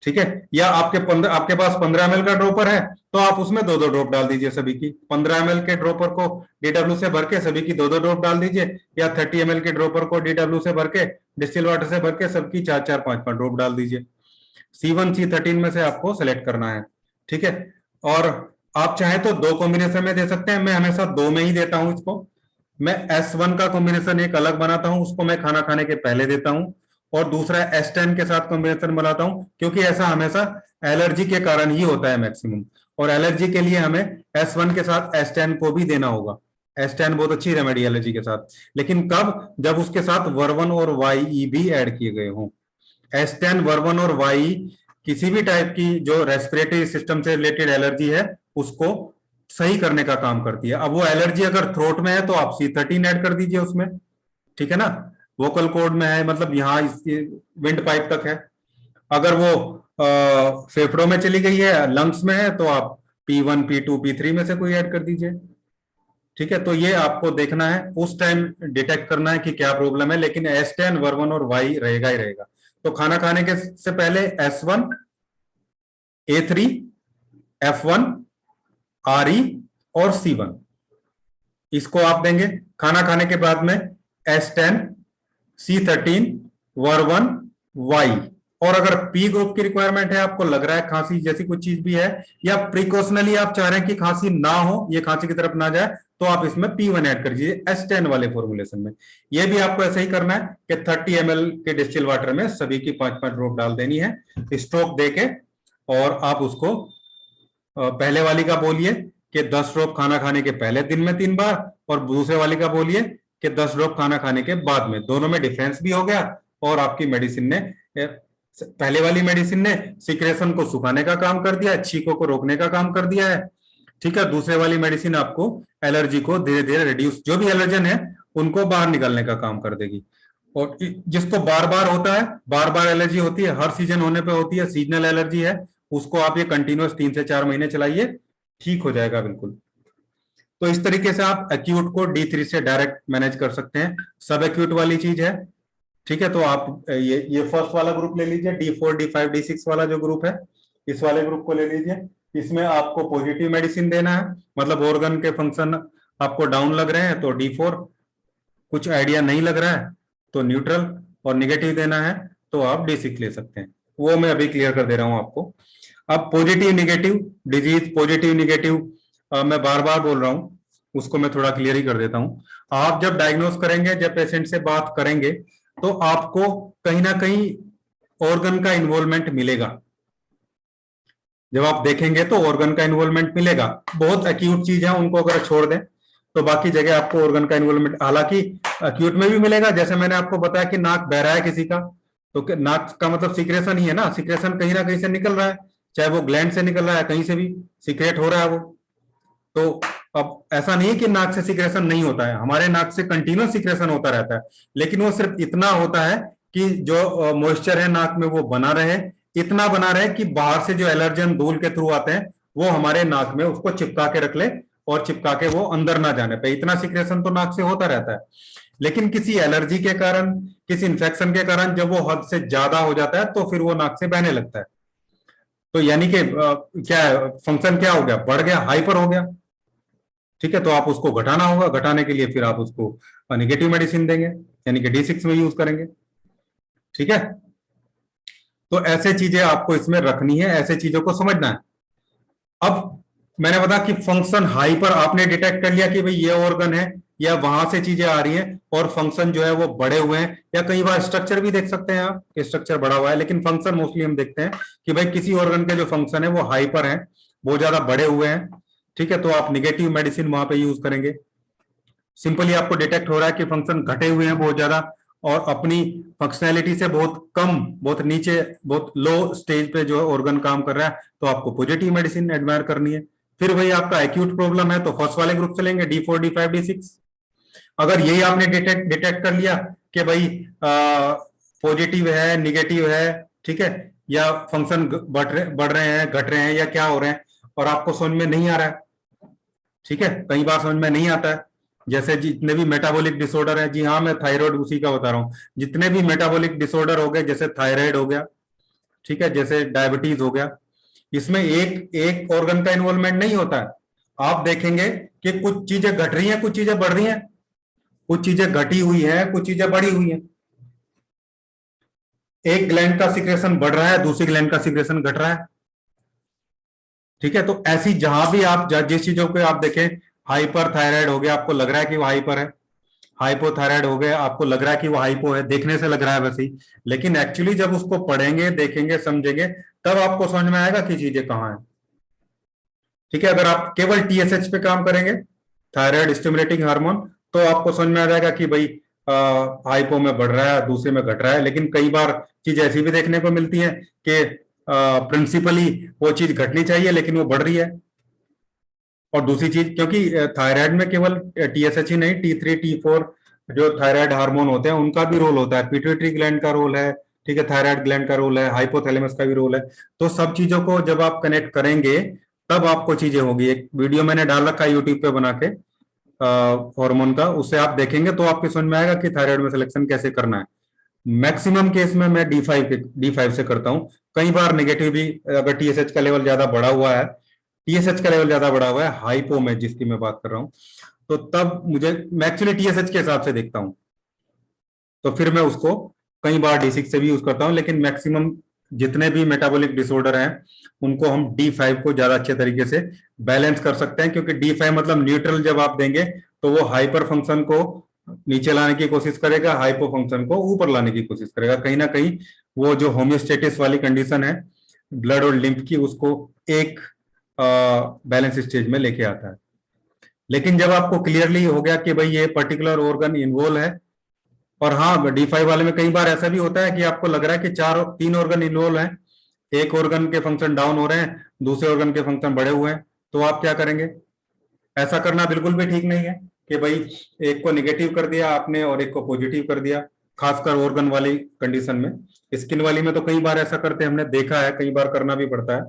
ठीक है। या आपके पास 15 ml का ड्रॉपर है तो आप उसमें 2-2 ड्रॉप डाल दीजिए सभी की। 15 ml के ड्रॉपर को डीडब्ल्यू से भर के सभी की 2-2 ड्रॉप डाल दीजिए, या 30 ml के ड्रॉपर को डीडब्ल्यू से भर के, डिस्टिल वाटर से भर के सबकी 4-4 5-5 ड्रॉप डाल दीजिए। C1 C13 में से आपको सेलेक्ट करना है। ठीक है। और आप चाहे तो 2 कॉम्बिनेशन में दे सकते हैं, मैं हमेशा 2 में ही देता हूं इसको। मैं S1 का कॉम्बिनेशन एक अलग बनाता हूं, उसको मैं खाना खाने के पहले देता हूं, और दूसरा S10 के साथ कॉम्बिनेशन बनाता हूं, क्योंकि ऐसा हमेशा एलर्जी के कारण ही होता है मैक्सिमम। और एलर्जी के लिए हमें S1 के साथ S10 को भी देना होगा। S10 बहुत अच्छी रेमेडी एलर्जी के साथ, लेकिन कब? जब उसके साथ वर्वन और वाई भी ऐड किए गए हों। S10 वर्वन और वाई किसी भी टाइप की जो रेस्पिरेटरी सिस्टम से रिलेटेड एलर्जी है उसको सही करने का काम करती है। अब वो एलर्जी अगर थ्रोट में है तो आप C13 ऐड कर दीजिए उसमें, ठीक है ना। वोकल कॉर्ड में है, मतलब यहाँ विंड पाइप तक है। अगर वो फेफड़ों में चली गई है, लंग्स में है, तो आप P1 P2 P3 में से कोई ऐड कर दीजिए। ठीक है। तो ये आपको देखना है, उस टाइम डिटेक्ट करना है कि क्या प्रॉब्लम है, लेकिन S10 वर्वन और वाई रहेगा ही रहेगा। तो खाना खाने के से पहले S1 A3 F1 RE और C1 इसको आप देंगे। खाना खाने के बाद में S10 C13 वर्वन वाई। और अगर पी ग्रुप की रिक्वायरमेंट है, आपको लग रहा है खांसी जैसी कुछ चीज भी है, या प्रिकॉशनली आप चाह रहे हैं कि खांसी ना हो, ये खांसी की तरफ ना जाए, तो आप इसमें P1 ऐड कर दीजिए S10 वाले फॉर्मुलेशन में। ये भी आपको ऐसे ही करना है कि 30 ml के डिस्टिल वाटर में सभी की 5-5 ड्रॉप डाल देनी है, स्ट्रोक देके। और आप उसको पहले वाली का बोलिए कि 10 ड्रॉप खाना खाने के पहले दिन में 3 बार, और दूसरे वाली का बोलिए कि 10 ड्रॉप खाना खाने के बाद में। दोनों में डिफरेंस भी हो गया, और आपकी मेडिसिन ने, पहले वाली मेडिसिन ने सिक्रेशन को सुखाने का काम कर दिया, छींकों को रोकने का काम कर दिया है। ठीक है। दूसरे वाली मेडिसिन आपको एलर्जी को धीरे धीरे रिड्यूस, जो भी एलर्जन है उनको बाहर निकालने का काम कर देगी। और जिसको बार बार होता है, बार बार एलर्जी होती है, हर सीजन होने पे होती है, सीजनल एलर्जी है, उसको आप ये कंटिन्यूअस 3 से 4 महीने चलाइए, ठीक हो जाएगा बिल्कुल। तो इस तरीके से आप एक्यूट को D3 से डायरेक्ट मैनेज कर सकते हैं। सब एक्यूट वाली चीज है। ठीक है। तो आप ये फर्स्ट वाला ग्रुप ले लीजिए, D4 D5 D6 वाला जो ग्रुप है, इस वाले ग्रुप को ले लीजिए। इसमें आपको पॉजिटिव मेडिसिन देना है, मतलब ऑर्गन के फंक्शन आपको डाउन लग रहे हैं तो D4, कुछ आइडिया नहीं लग रहा है तो न्यूट्रल, और निगेटिव देना है तो आप D6 ले सकते हैं। वो मैं अभी क्लियर कर दे रहा हूं आपको। अब positive negative disease, positive negative मैं बार बार बोल रहा हूं, उसको मैं थोड़ा क्लियर ही कर देता हूं। आप जब डायग्नोस करेंगे, जब पेशेंट से बात करेंगे, तो आपको कहीं ना कहीं ऑर्गन का इन्वॉल्वमेंट मिलेगा। जब आप देखेंगे तो ऑर्गन का इन्वॉल्वमेंट मिलेगा। बहुत एक्यूट चीज है, उनको अगर छोड़ दें तो बाकी जगह आपको ऑर्गन का इन्वॉल्वमेंट, हालांकि एक्यूट में भी मिलेगा। जैसे मैंने आपको बताया कि नाक बह रहा है किसी का, तो नाक का मतलब सिक्रेशन ही है ना, सिक्रेशन कहीं ना कहीं से निकल रहा है, चाहे वो ग्लैंड से निकल रहा है, कहीं से भी सिक्रेट हो रहा है वो। तो अब ऐसा नहीं है कि नाक से सिक्रेशन नहीं होता है, हमारे नाक से कंटिन्यूस सिक्रेशन होता रहता है, लेकिन वो सिर्फ इतना होता है कि जो मॉइस्चर है नाक में वो बना रहे, इतना बना रहे कि बाहर से जो एलर्जन धूल के थ्रू आते हैं वो हमारे नाक में उसको चिपका के रख ले, और चिपका के वो अंदर ना जाने पे। इतना सिक्रेशन तो नाक से होता रहता है। लेकिन किसी एलर्जी के कारण, किसी इंफेक्शन के कारण जब वो हद से ज्यादा हो जाता है तो फिर वो नाक से बहने लगता है। तो यानी कि क्या फंक्शन क्या हो गया, बढ़ गया, हाइपर हो गया। ठीक है। तो आप उसको घटाना होगा, घटाने के लिए फिर आप उसको निगेटिव मेडिसिन देंगे, यानी कि D6 में यूज करेंगे। ठीक है। तो ऐसे चीजें आपको इसमें रखनी है, ऐसे चीजों को समझना है। अब मैंने बताया कि फंक्शन हाइपर आपने डिटेक्ट कर लिया कि भाई ये ऑर्गन है, या वहां से चीजें आ रही हैं, और फंक्शन जो है वो बड़े हुए हैं, या कई बार स्ट्रक्चर भी देख सकते हैं आप कि स्ट्रक्चर बड़ा हुआ है, लेकिन फंक्शन मोस्टली हम देखते हैं कि भाई किसी ऑर्गन के जो फंक्शन है वो हाइपर है, बहुत ज्यादा बड़े हुए हैं। ठीक है। तो आप निगेटिव मेडिसिन वहां पे यूज करेंगे। सिंपली आपको डिटेक्ट हो रहा है कि फंक्शन घटे हुए हैं बहुत ज्यादा, और अपनी फंक्शनैलिटी से बहुत कम, बहुत नीचे, बहुत लो स्टेज पे जो ऑर्गन काम कर रहा है, तो आपको पॉजिटिव मेडिसिन एडवायर करनी है। फिर वही आपका एक्यूट प्रॉब्लम है तो फर्स्ट वाले ग्रुप से लेंगे, D4 D5 D6। अगर यही आपने डिटेक्ट कर लिया कि भाई पॉजिटिव है, निगेटिव है, ठीक है, या फंक्शन बढ़ रहे हैं, घट रहे हैं, या क्या हो रहे हैं, और आपको समझ में नहीं आ रहा है, ठीक है, कई बार समझ में नहीं आता है। जैसे जितने भी मेटाबॉलिक डिसऑर्डर है, जी हाँ मैं थायराइड उसी का बता रहा हूँ, जितने भी मेटाबॉलिक डिसऑर्डर हो गए, जैसे थायराइड हो गया, ठीक है, जैसे डायबिटीज हो गया, इसमें एक एक ऑर्गन का इन्वॉल्वमेंट नहीं होता है। आप देखेंगे कि कुछ चीजें घट रही हैं, कुछ चीजें बढ़ रही हैं, कुछ चीजें घटी हुई हैं, कुछ चीजें बढ़ी हुई हैं। एक ग्लैंड का सिक्रेशन बढ़ रहा है, दूसरी ग्लैंड का सिक्रेशन घट रहा है। ठीक है, तो ऐसी जहां भी आप जिस चीजों को आप देखें, हाइपर थायराइड हो गया, आपको लग रहा है कि वो हाइपर है, हाइपोथायराइड हो गया, आपको लग रहा है कि वो हाइपो है, देखने से लग रहा है वैसे ही, लेकिन एक्चुअली जब उसको पढ़ेंगे, देखेंगे, समझेंगे, तब आपको समझ में आएगा कि चीजें कहाँ है। ठीक है, अगर आप केवल टीएसएच पे काम करेंगे, थायराइड स्टिमुलेटिंग हार्मोन, तो आपको समझ में आ जाएगा कि भाई हाइपो में बढ़ रहा है, दूसरे में घट रहा है। लेकिन कई बार चीज ऐसी भी देखने को मिलती है कि प्रिंसिपली वो चीज घटनी चाहिए लेकिन वो बढ़ रही है। और दूसरी चीज, क्योंकि थायराइड में केवल टीएसएच ही नहीं, T3 T4 जो थायराइड हार्मोन होते हैं उनका भी रोल होता है, पिट्यूटरी ग्लैंड का रोल है, ठीक है, थायराइड ग्लैंड का रोल है, हाइपोथैलेमस का भी रोल है। तो सब चीजों को जब आप कनेक्ट करेंगे तब आपको चीजें होगी। एक वीडियो मैंने डाल रखा है यूट्यूब पे बना के हार्मोन का, उससे आप देखेंगे तो आपको समझ में आएगा कि थायराइड में सिलेक्शन कैसे करना है। मैक्सिमम केस में मैं डी फाइव से करता हूँ। कई बार नेगेटिव भी, अगर टीएसएच का लेवल ज्यादा बढ़ा हुआ है, टीएसएच का लेवल ज्यादा बढ़ा हुआ है हाइपो में जिसकी मैं बात कर रहा हूँ, तो तब मुझे, मैं एक्चुअली टीएसएच के हिसाब से देखता हूँ, तो फिर मैं उसको कई बार डी6 से भी यूज करता हूँ। लेकिन मैक्सिमम जितने भी मेटाबॉलिक डिसऑर्डर हैं उनको हम डी5 को ज्यादा अच्छे तरीके से बैलेंस कर सकते हैं, क्योंकि डी5 मतलब न्यूट्रल जब आप देंगे तो वो हाइपर फंक्शन को नीचे लाने की कोशिश करेगा, हाइपो फंक्शन को ऊपर लाने की कोशिश करेगा। कहीं ना कहीं वो जो होम्योस्टेटिस वाली कंडीशन है ब्लड और लिम्फ की, उसको एक बैलेंस स्टेज में लेके आता है। लेकिन जब आपको क्लियरली हो गया कि भाई ये पर्टिकुलर ऑर्गन इन्वॉल्व है, और हाँ डी5 वाले में कई बार ऐसा भी होता है कि आपको लग रहा है कि तीन ऑर्गन इन्वॉल्व हैं, एक ऑर्गन के फंक्शन डाउन हो रहे हैं, दूसरे ऑर्गन के फंक्शन बढ़े हुए हैं, तो आप क्या करेंगे? ऐसा करना बिल्कुल भी ठीक नहीं है कि भाई एक को निगेटिव कर दिया आपने और एक को पॉजिटिव कर दिया, खासकर ऑर्गन वाली कंडीशन में। स्किन वाली में तो कई बार ऐसा करते हैं, हमने देखा है, कई बार करना भी पड़ता है।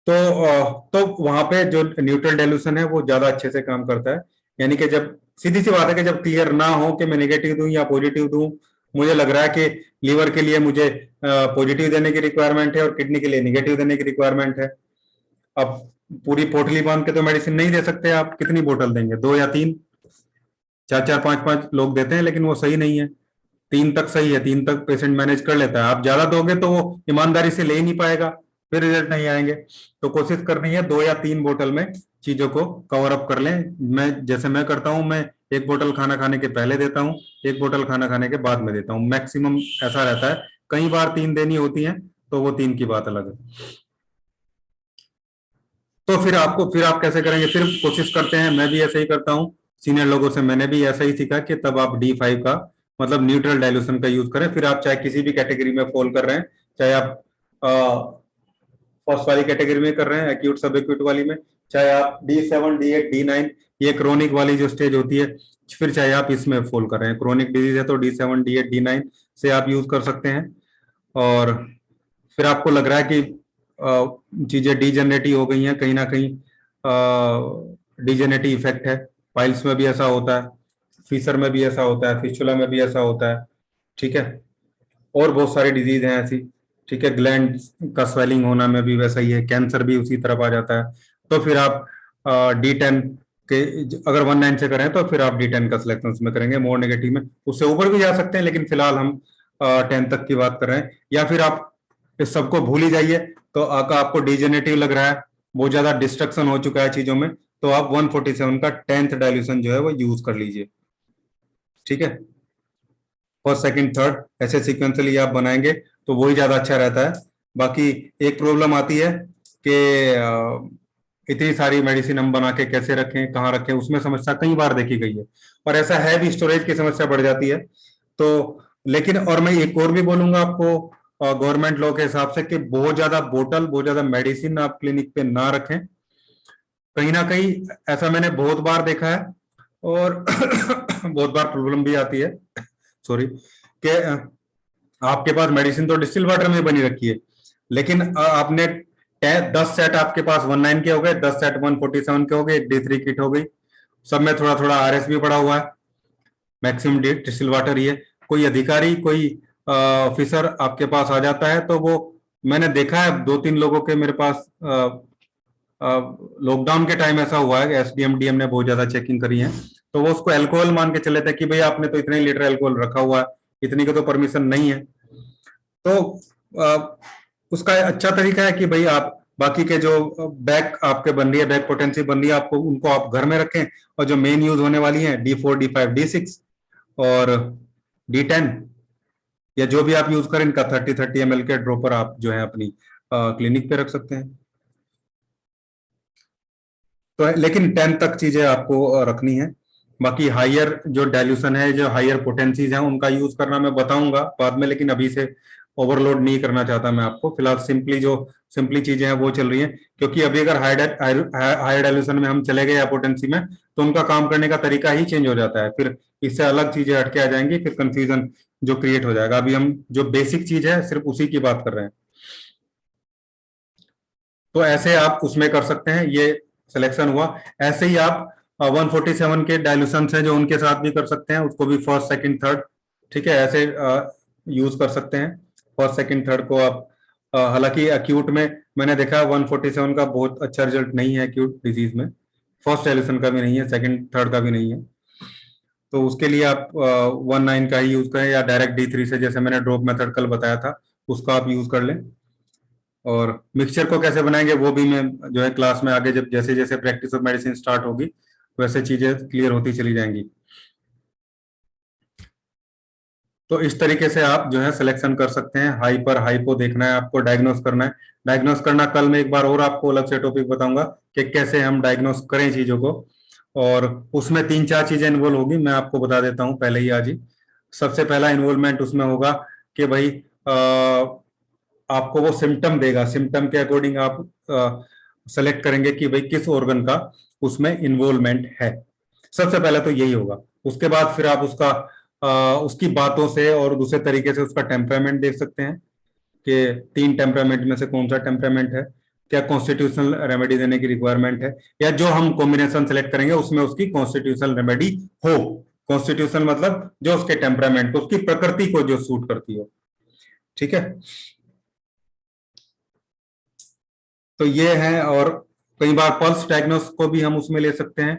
तो वहां पे जो न्यूट्रल डाइल्यूशन है वो ज्यादा अच्छे से काम करता है। यानी कि जब सीधी सी बात है कि जब क्लियर ना हो कि मैं नेगेटिव दूं या पॉजिटिव दूं, मुझे लग रहा है कि लीवर के लिए मुझे पॉजिटिव देने की रिक्वायरमेंट है और किडनी के लिए नेगेटिव देने की रिक्वायरमेंट है। अब पूरी पोटली बांध के तो मेडिसिन नहीं दे सकते आप, कितनी बोतल देंगे? 2 या 3, 4 4 5 5 लोग देते हैं, लेकिन वो सही नहीं है। 3 तक सही है, 3 तक पेशेंट मैनेज कर लेता है। आप ज्यादा दोगे तो वो ईमानदारी से ले ही नहीं पाएगा, फिर रिजल्ट नहीं आएंगे। तो कोशिश करनी है 2 या 3 बोतल में चीजों को कवर अप कर लें। जैसे मैं करता हूं, मैं 1 बोतल खाना खाने के पहले देता हूं, 1 बोतल खाना खाने के बाद में देता हूं, मैक्सिमम ऐसा रहता है। कई बार 3 देनी होती है तो वो 3 की बात अलग है। तो फिर आप कैसे करेंगे? फिर कोशिश करते हैं, मैं भी ऐसे ही करता हूँ, सीनियर लोगों से मैंने भी ऐसा ही सीखा कि तब आप डी5 का मतलब न्यूट्रल डाइल्यूशन का यूज करें। फिर आप चाहे किसी भी कैटेगरी में फॉल कर रहे हैं, चाहे आप फर्स्ट वाली कैटेगरी में कर रहे हैं, एक्यूट सब एक्यूट वाली में, चाहे आप D7 D8 D9 ये क्रोनिक वाली जो स्टेज होती है, फिर चाहे आप इसमें फॉल कर रहे हैं, क्रोनिक डिजीज है तो D7 D8 D9 से आप यूज कर सकते हैं। और फिर आपको लग रहा है कि चीजें डीजेनरेटिव हो गई हैं, कहीं ना कहीं डीजेनरेटिव इफेक्ट है, पाइल्स में भी ऐसा होता है, फीसर में भी ऐसा होता है, फिस्टुला में भी ऐसा होता है, ठीक है, और बहुत सारी डिजीज हैं ऐसी, ठीक है, ग्लैंड का स्वेलिंग होना में भी वैसा ही है, कैंसर भी उसी तरफ आ जाता है। तो फिर आप D10 के, अगर 1/9 से करें तो फिर आप D10 का सिलेक्शन उसमें करेंगे, मोर नेगेटिव में। उससे ऊपर भी जा सकते हैं, लेकिन फिलहाल हम 10 तक की बात कर रहे हैं। या फिर आप इस सबको भूल ही जाइए, तो आपको डिजेनरेटिव लग रहा है, बहुत ज्यादा डिस्ट्रक्शन हो चुका है चीजों में, तो आप 147 का 10th डाइल्यूशन जो है वो यूज कर लीजिए, ठीक है। फर्स्ट सेकंड थर्ड ऐसे सिक्वेंसली आप बनाएंगे तो वही ज्यादा अच्छा रहता है। बाकी एक प्रॉब्लम आती है कि इतनी सारी मेडिसिन हम बना के कैसे रखें, कहाँ रखें, उसमें समस्या कई बार देखी गई है, और ऐसा है भी, स्टोरेज की समस्या बढ़ जाती है। तो लेकिन और मैं एक और भी बोलूंगा आपको, गवर्नमेंट लॉ के हिसाब से, कि बहुत ज्यादा बोतल, बहुत ज्यादा मेडिसिन आप क्लिनिक पे ना रखें। कहीं ना कहीं ऐसा मैंने बहुत बार देखा है, और बहुत बार प्रॉब्लम भी आती है, सॉरी, कि आपके पास मेडिसिन तो डिस्टिल वाटर में बनी रखी है, लेकिन आपने 10 सेट आपके पास 1/9 के हो गए, 10 सेट 147 के हो गए, एक D3 किट हो गई, सब में थोड़ा थोड़ा RS भी पड़ा हुआ है, मैक्सिमम डिस्टिल वाटर ही है। कोई अधिकारी, कोई ऑफिसर आपके पास आ जाता है, तो वो मैंने देखा है 2-3 लोगों के मेरे पास, लॉकडाउन के टाइम ऐसा हुआ है कि एसडीएम डीएम ने बहुत ज्यादा चेकिंग करी है, तो वो उसको अल्कोहल मान के चले थे कि भाई आपने तो इतने लीटर अल्कोहल रखा हुआ है, इतनी का तो परमिशन नहीं है। तो उसका अच्छा तरीका है कि भाई आप बाकी के जो बैक आपके बन रही है, बैक पोटेंसी बन रही है, आपको उनको आप घर में रखें, और जो मेन यूज होने वाली है D4 D5 D6 और D10 या जो भी आप यूज करें, इनका 30-30 ml के ड्रॉपर आप जो है अपनी क्लिनिक पे रख सकते हैं। तो लेकिन 10 तक चीजें आपको रखनी है। बाकी हायर जो डाइल्यूशन है, जो हायर पोटेंसीज हैं, उनका यूज करना मैं बताऊंगा बाद में, लेकिन अभी से ओवरलोड नहीं करना चाहता मैं आपको। फिलहाल सिंपली चीजें हैं वो चल रही हैं, क्योंकि अभी अगर हायर डाइल्यूशन में हम चले गए या पोटेंसी में, तो उनका काम करने का तरीका ही चेंज हो जाता है, फिर इससे अलग चीजें हटके आ जाएंगी, फिर कंफ्यूजन जो क्रिएट हो जाएगा। अभी हम जो बेसिक चीज है सिर्फ उसी की बात कर रहे हैं। तो ऐसे आप उसमें कर सकते हैं, ये सिलेक्शन हुआ। ऐसे ही आप 147 के डायल्यूशन है जो उनके साथ भी कर सकते हैं, उसको भी फर्स्ट सेकंड थर्ड, ठीक है, ऐसे यूज कर सकते हैं। फर्स्ट सेकंड थर्ड को आप हालांकि एक्यूट में मैंने देखा 147 का बहुत अच्छा रिजल्ट नहीं है एक्यूट डिजीज में, फर्स्ट डायल्यूशन का भी नहीं है, सेकंड थर्ड का भी नहीं है। तो उसके लिए आप 19 का ही यूज करें, या डायरेक्ट D3 से, जैसे मैंने ड्रॉप मेथड कल बताया था, उसका आप यूज कर लें। और मिक्सचर को कैसे बनाएंगे वो भी मैं जो है क्लास में आगे, जब जैसे जैसे प्रैक्टिस ऑफ मेडिसिन स्टार्ट होगी वैसे चीजें क्लियर होती चली जाएंगी। तो इस तरीके से आप जो है सिलेक्शन कर सकते हैं। हाइपर हाइपो देखना है आपको, डायग्नोस करना है। डायग्नोस करना कल मैं एक बार और आपको अलग से टॉपिक बताऊंगा कि कैसे हम डायग्नोस करें चीजों को, और उसमें 3-4 चीजें इन्वॉल्व होगी, मैं आपको बता देता हूँ पहले ही आज ही। सबसे पहला इन्वॉल्वमेंट उसमें होगा कि भाई आपको वो सिम्टम देगा, सिम्टम के अकॉर्डिंग आप सेलेक्ट करेंगे कि भाई किस ऑर्गन का उसमें इन्वॉल्वमेंट है। सबसे पहले तो यही होगा। उसके बाद फिर आप उसकी बातों से और दूसरे तरीके से उसका टेम्परामेंट देख सकते हैं कि 3 टेम्परामेंट में से कौन सा टेम्परामेंट है, क्या कॉन्स्टिट्यूशनल रेमेडी देने की रिक्वायरमेंट है, या जो हम कॉम्बिनेशन सेलेक्ट करेंगे उसमें उसकी कॉन्स्टिट्यूशनल रेमेडी हो। कॉन्स्टिट्यूशन मतलब जो उसके टेम्परामेंट को, उसकी प्रकृति को जो सूट करती हो, ठीक है। तो ये है, और कई बार पल्स डायग्नोस को भी हम उसमें ले सकते हैं,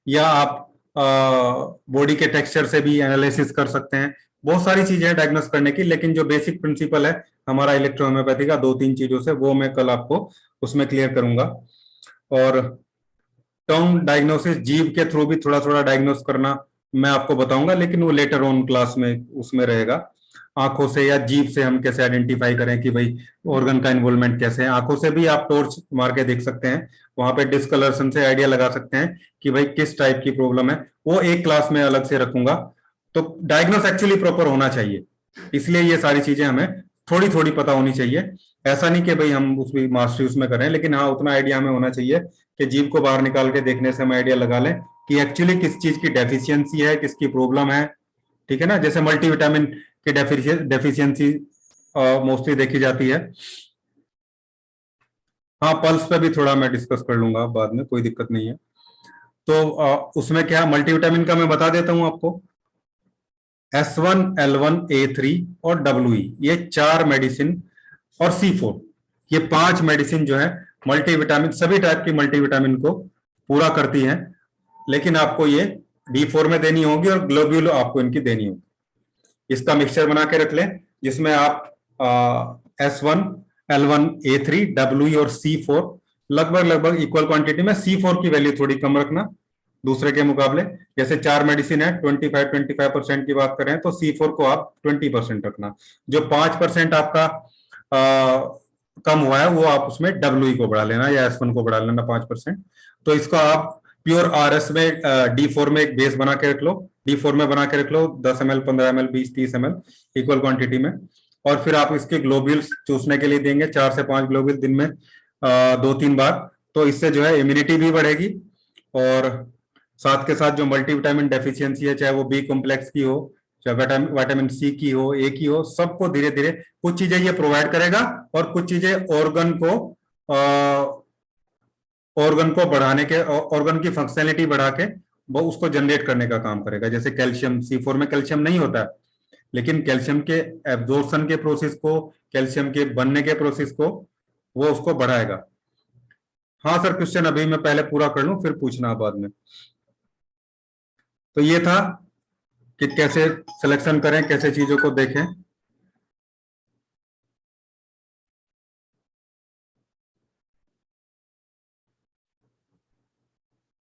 या आप बॉडी के टेक्सचर से भी एनालिसिस कर सकते हैं। बहुत सारी चीजें हैं डायग्नोस करने की, लेकिन जो बेसिक प्रिंसिपल है हमारा इलेक्ट्रोहोम्योपैथी का 2-3 चीजों से, वो मैं कल आपको उसमें क्लियर करूंगा। और टंग डायग्नोसिस, जीभ के थ्रू भी थोड़ा थोड़ा डायग्नोस करना मैं आपको बताऊंगा, लेकिन वो लेटर ऑन क्लास में उसमें रहेगा। आंखों से या जीभ से हम कैसे आइडेंटिफाई करें कि भाई ऑर्गन का इन्वॉल्वमेंट कैसे है। आंखों से भी आप टॉर्च मार के देख सकते हैं, वहां पे डिस्कलरेशन से आइडिया लगा सकते हैं कि भाई किस टाइप की प्रॉब्लम है, वो एक क्लास में अलग से रखूंगा। तो डायग्नोस एक्चुअली प्रॉपर होना चाहिए, इसलिए ये सारी चीजें हमें थोड़ी थोड़ी पता होनी चाहिए। ऐसा नहीं कि भाई हम उसमें मास्टरी उसमें करें, लेकिन हाँ उतना आइडिया हमें होना चाहिए कि जीभ को बाहर निकाल के देखने से हम आइडिया लगा लें कि एक्चुअली किस चीज की डेफिशिएंसी है, किसकी प्रॉब्लम है, ठीक है ना। जैसे मल्टीविटामिन की डेफिशिएंसी मोस्टली देखी जाती है। हाँ, पल्स पे भी थोड़ा मैं डिस्कस कर लूंगा बाद में, कोई दिक्कत नहीं है। तो उसमें क्या मल्टीविटामिन का मैं बता देता हूं आपको। S1 L1 A3 और WE, ये 4 मेडिसिन, और C4, ये 5 मेडिसिन जो है मल्टीविटामिन, सभी टाइप की मल्टीविटामिन को पूरा करती हैं। लेकिन आपको ये D4 में देनी होगी और ग्लोब्यूल आपको इनकी देनी होगी। इसका मिक्सचर बना के रख लें, जिसमें आप S1 L1 A3 WE और C4 लगभग लगभग इक्वल क्वांटिटी में। C4 की वैल्यू थोड़ी कम रखना दूसरे के मुकाबले, जैसे 4 मेडिसिन है 25% की बात करें तो C4 को आप 20% रखना। जो 5% आपका कम हुआ है वो आप उसमें WE को बढ़ा लेना या S1 को बढ़ा लेना 5%। तो इसको आप प्योर RS में D4 में एक बेस बना के रख लो, D4 में बना के रख लो 10 ml 15 ml 20-30 ml equal quantity में। और फिर आप इसके ग्लोब्यूल्स चूसने के लिए देंगे, 4 से 5 ग्लोब्यूल दिन में 2-3 बार। तो इससे जो है इम्यूनिटी भी बढ़ेगी, और साथ के साथ जो मल्टीविटामिन डेफिशिएंसी है, चाहे वो बी कॉम्प्लेक्स की हो, चाहे विटामिन सी की हो, ए की हो, सबको धीरे धीरे कुछ चीजें ये प्रोवाइड करेगा, और कुछ चीजें ऑर्गन को बढ़ाने के, ऑर्गन की फंक्शनलिटी बढ़ा के वो उसको जनरेट करने का काम करेगा। जैसे कैल्शियम, C4 में कैल्शियम नहीं होता है, लेकिन कैल्शियम के एब्जॉर्प्शन के प्रोसेस को, कैल्शियम के बनने के प्रोसेस को वो उसको बढ़ाएगा। हाँ सर, क्वेश्चन अभी मैं पहले पूरा कर लूं, फिर पूछना बाद में। तो ये था कि कैसे सिलेक्शन करें, कैसे चीजों को देखें।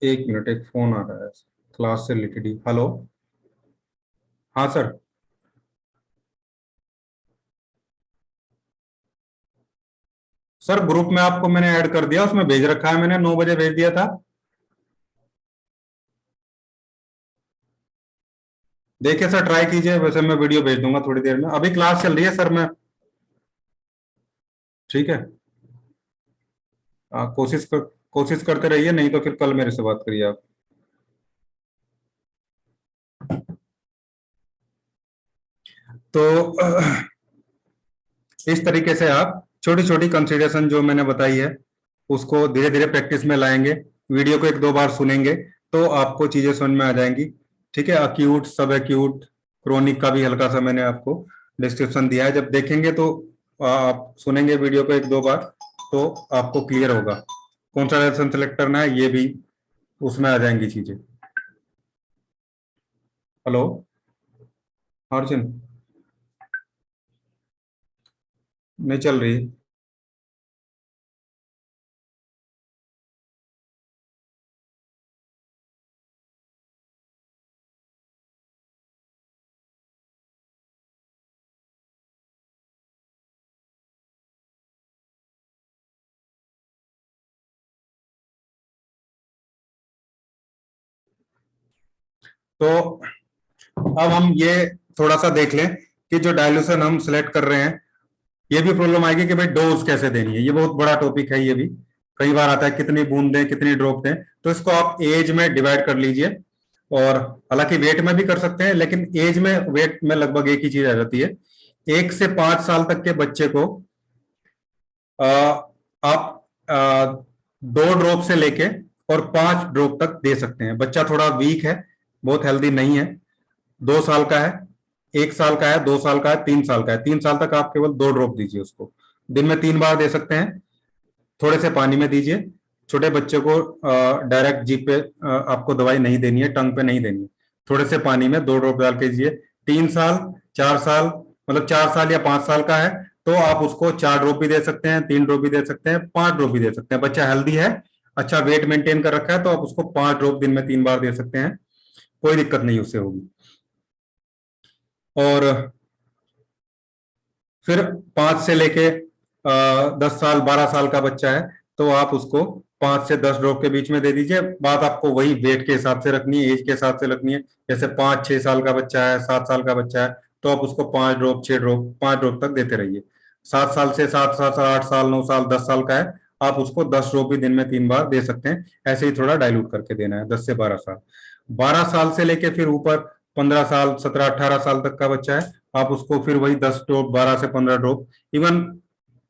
एक मिनट, एक फोन आ रहा है क्लास से रिलेटेड ही। हेलो। हाँ सर। सर ग्रुप में आपको मैंने ऐड कर दिया, उसमें भेज रखा है मैंने, 9 बजे भेज दिया था। देखिए सर, ट्राई कीजिए, वैसे मैं वीडियो भेज दूंगा थोड़ी देर में, अभी क्लास चल रही है सर मैं। ठीक है। कोशिश करते रहिए, नहीं तो फिर कल मेरे से बात करिए आप। तो इस तरीके से आप छोटी छोटी कंसिडरेशन जो मैंने बताई है उसको धीरे धीरे प्रैक्टिस में लाएंगे। वीडियो को 1-2 बार सुनेंगे तो आपको चीजें समझ में आ जाएंगी। ठीक है। अक्यूट, सब एक्यूट, क्रोनिक का भी हल्का सा मैंने आपको डिस्क्रिप्शन दिया है, जब देखेंगे तो आप सुनेंगे वीडियो को 1-2 बार तो आपको क्लियर होगा कौन सा लेसन सेलेक्ट करना है, ये भी उसमें आ जाएंगी चीजें। हेलो अर्जुन। नहीं चल रही। तो अब हम ये थोड़ा सा देख लें कि जो डायल्यूशन हम सिलेक्ट कर रहे हैं, ये भी प्रॉब्लम आएगी कि भाई डोज कैसे देनी है। ये बहुत बड़ा टॉपिक है, ये भी कई बार आता है, कितनी बूंद दें, कितनी ड्रॉप दें। तो इसको आप एज में डिवाइड कर लीजिए, और हालांकि वेट में भी कर सकते हैं, लेकिन एज में, वेट में लगभग एक ही चीज आ जाती है। 1 से 5 साल तक के बच्चे को आ, आप 2 ड्रॉप से लेके और 5 ड्रॉप तक दे सकते हैं। बच्चा थोड़ा वीक है, बहुत हेल्दी नहीं है, 2 साल का है, 1 साल का है, 2 साल का है, 3 साल का है। 3 साल तक आप केवल 2 ड्रॉप दीजिए उसको, दिन में 3 बार दे सकते हैं। थोड़े से पानी में दीजिए। छोटे बच्चे को डायरेक्ट जीप पे आपको दवाई नहीं देनी है, टंग पे नहीं देनी है। थोड़े से पानी में 2 ड्रॉप डाल के दीजिए। 3 साल, 4 साल, मतलब 4 साल या 5 साल का है तो आप उसको 4 ड्रॉप भी दे सकते हैं, 3 ड्रॉप भी दे सकते हैं, 5 ड्रॉप भी दे सकते हैं। बच्चा हेल्दी है, अच्छा वेट मेंटेन कर रखा है, तो आप उसको 5 ड्रॉप दिन में 3 बार दे सकते हैं, कोई दिक्कत नहीं उससे होगी। और फिर 5 से लेके 10 साल 12 साल का बच्चा है तो आप उसको 5 से 10 ड्रॉप के बीच में दे दीजिए। बात आपको वही वेट के हिसाब से रखनी है, एज के हिसाब से रखनी है। जैसे 5-6 साल का बच्चा है, 7 साल का बच्चा है, तो आप उसको 5 ड्रॉप, 6 ड्रॉप, 5 ड्रॉप तक देते रहिए। 7 साल से 7 साल, 8 साल, 9 साल, 10 साल का है, आप उसको 10 ड्रॉप भी दिन में 3 बार दे सकते हैं। ऐसे ही थोड़ा डाइल्यूट करके देना है। 10 से 12 साल, 12 साल से लेके फिर ऊपर 15 साल, 17-18 साल तक का बच्चा है, आप उसको फिर वही 10 ड्रॉप, 12 से 15 ड्रॉप, इवन